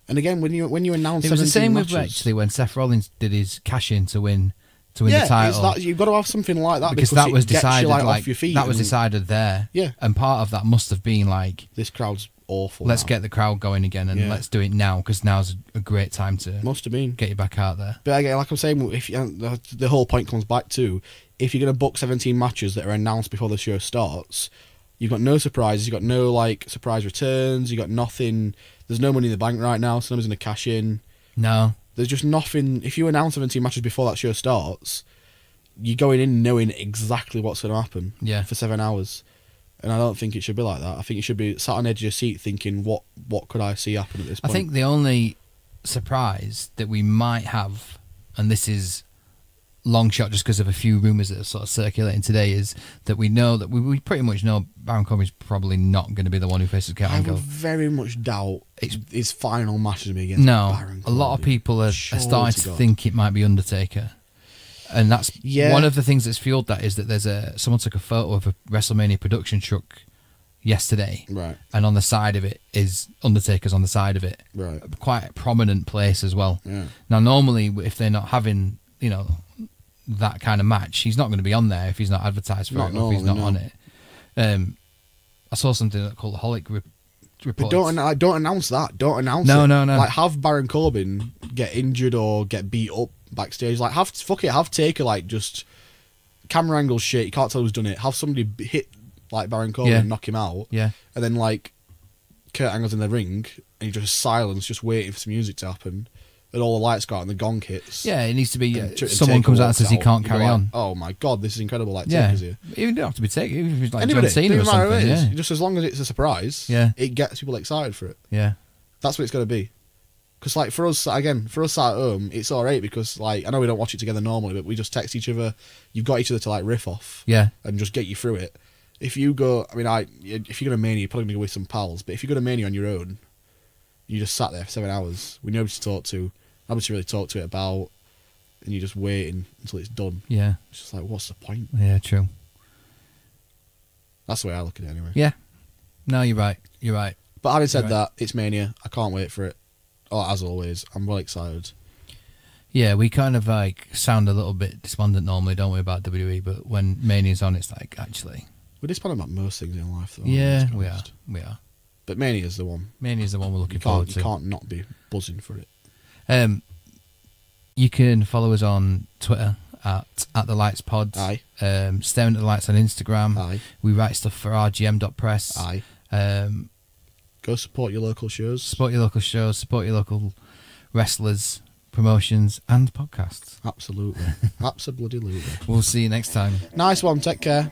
B: And again, when you announce
A: it was the same
B: matches,
A: with actually when Seth Rollins did his cash in to win to win the title.
B: You've got to have something like that
A: because that was decided
B: off your feet
A: that was decided there.
B: Yeah,
A: and part of that must have been like,
B: this crowd's awful.
A: Let's get the crowd going again, and let's do it now because now's a great time to
B: must have been
A: get you back out there.
B: But again, like I'm saying, if the whole point comes back to, if you're going to book 17 matches that are announced before the show starts, you've got no surprises, you've got no like surprise returns, you've got nothing. There's no money in the bank right now, so nobody's going to cash in.
A: No.
B: There's just nothing. If you announce 17 matches before that show starts, you're going in knowing exactly what's going to happen for 7 hours. And I don't think it should be like that. I think you should be sat on the edge of your seat thinking, what could I see happen at this point?
A: I think the only surprise that we might have, and this is long shot just because of a few rumours that are sort of circulating today, is that we know that we pretty much know Baron Corbin's probably not going to be the one who faces Kurt Angle.
B: I would very much doubt his final match is going to be against Baron Corbin.
A: A lot of people are starting to think it might be Undertaker. And that's one of the things that's fueled that is that someone took a photo of a WrestleMania production truck yesterday,
B: right? And
A: on the side of it is Undertaker's on the side of it,
B: right?
A: Quite a prominent place as well.
B: Yeah.
A: Now, normally, if they're not having that kind of match, he's not going to be on there if he's not advertised for it or if he's not on it. I saw something that Cultaholic reports.
B: But don't announce that. Don't announce it.
A: No.
B: Like, have Baron Corbin get injured or get beat up backstage. Like, have Taker, like, just camera angle shit. You can't tell who's done it. Have somebody hit, like, Baron Corbin and knock him out.
A: Yeah.
B: And then, like, Kurt Angle's in the ring and you just silence, just waiting for some music to happen. And all the lights go out and the gong hits.
A: Yeah, it needs to be someone comes out and says he can't carry on.
B: Oh my god, this is incredible! Like Taker's here.
A: Even don't have to be Taker. Even if it's like John Cena or something. Yeah.
B: Just as long as it's a surprise.
A: Yeah.
B: It gets people excited for it.
A: Yeah.
B: That's what it's going to be. Because like for us sat at home, it's alright because like I know we don't watch it together normally, but we just text each other. You've got each other to like riff off.
A: Yeah.
B: And just get you through it. If you go, if you go to Mania, you're probably going to go with some pals. But if you go to Mania on your own, you just sat there for 7 hours with nobody to talk to. Nobody to really talk to it about, and you're just waiting until it's done.
A: Yeah.
B: It's just like, what's the point?
A: Yeah, true.
B: That's the way I look at it anyway.
A: Yeah. No, you're right. You're right.
B: But having said that, it's Mania. I can't wait for it. Oh, as always, I'm well excited.
A: Yeah, we kind of like sound a little bit despondent normally, don't we, about WWE, but when Mania's on, it's like, actually...
B: We're despondent about most things in life, though.
A: Yeah, we are.
B: But Mania's the one.
A: Mania's the one we're looking forward to.
B: You can't not be buzzing for it.
A: You can follow us on Twitter at the Lights Pod.
B: Aye.
A: Staring at the Lights on Instagram.
B: Aye.
A: We write stuff for rgm.press.
B: Aye. Go support your local shows.
A: Support your local shows. Support your local wrestlers, promotions, and podcasts.
B: Absolutely. Absolutely.
A: We'll see you next time.
B: Nice one. Take care.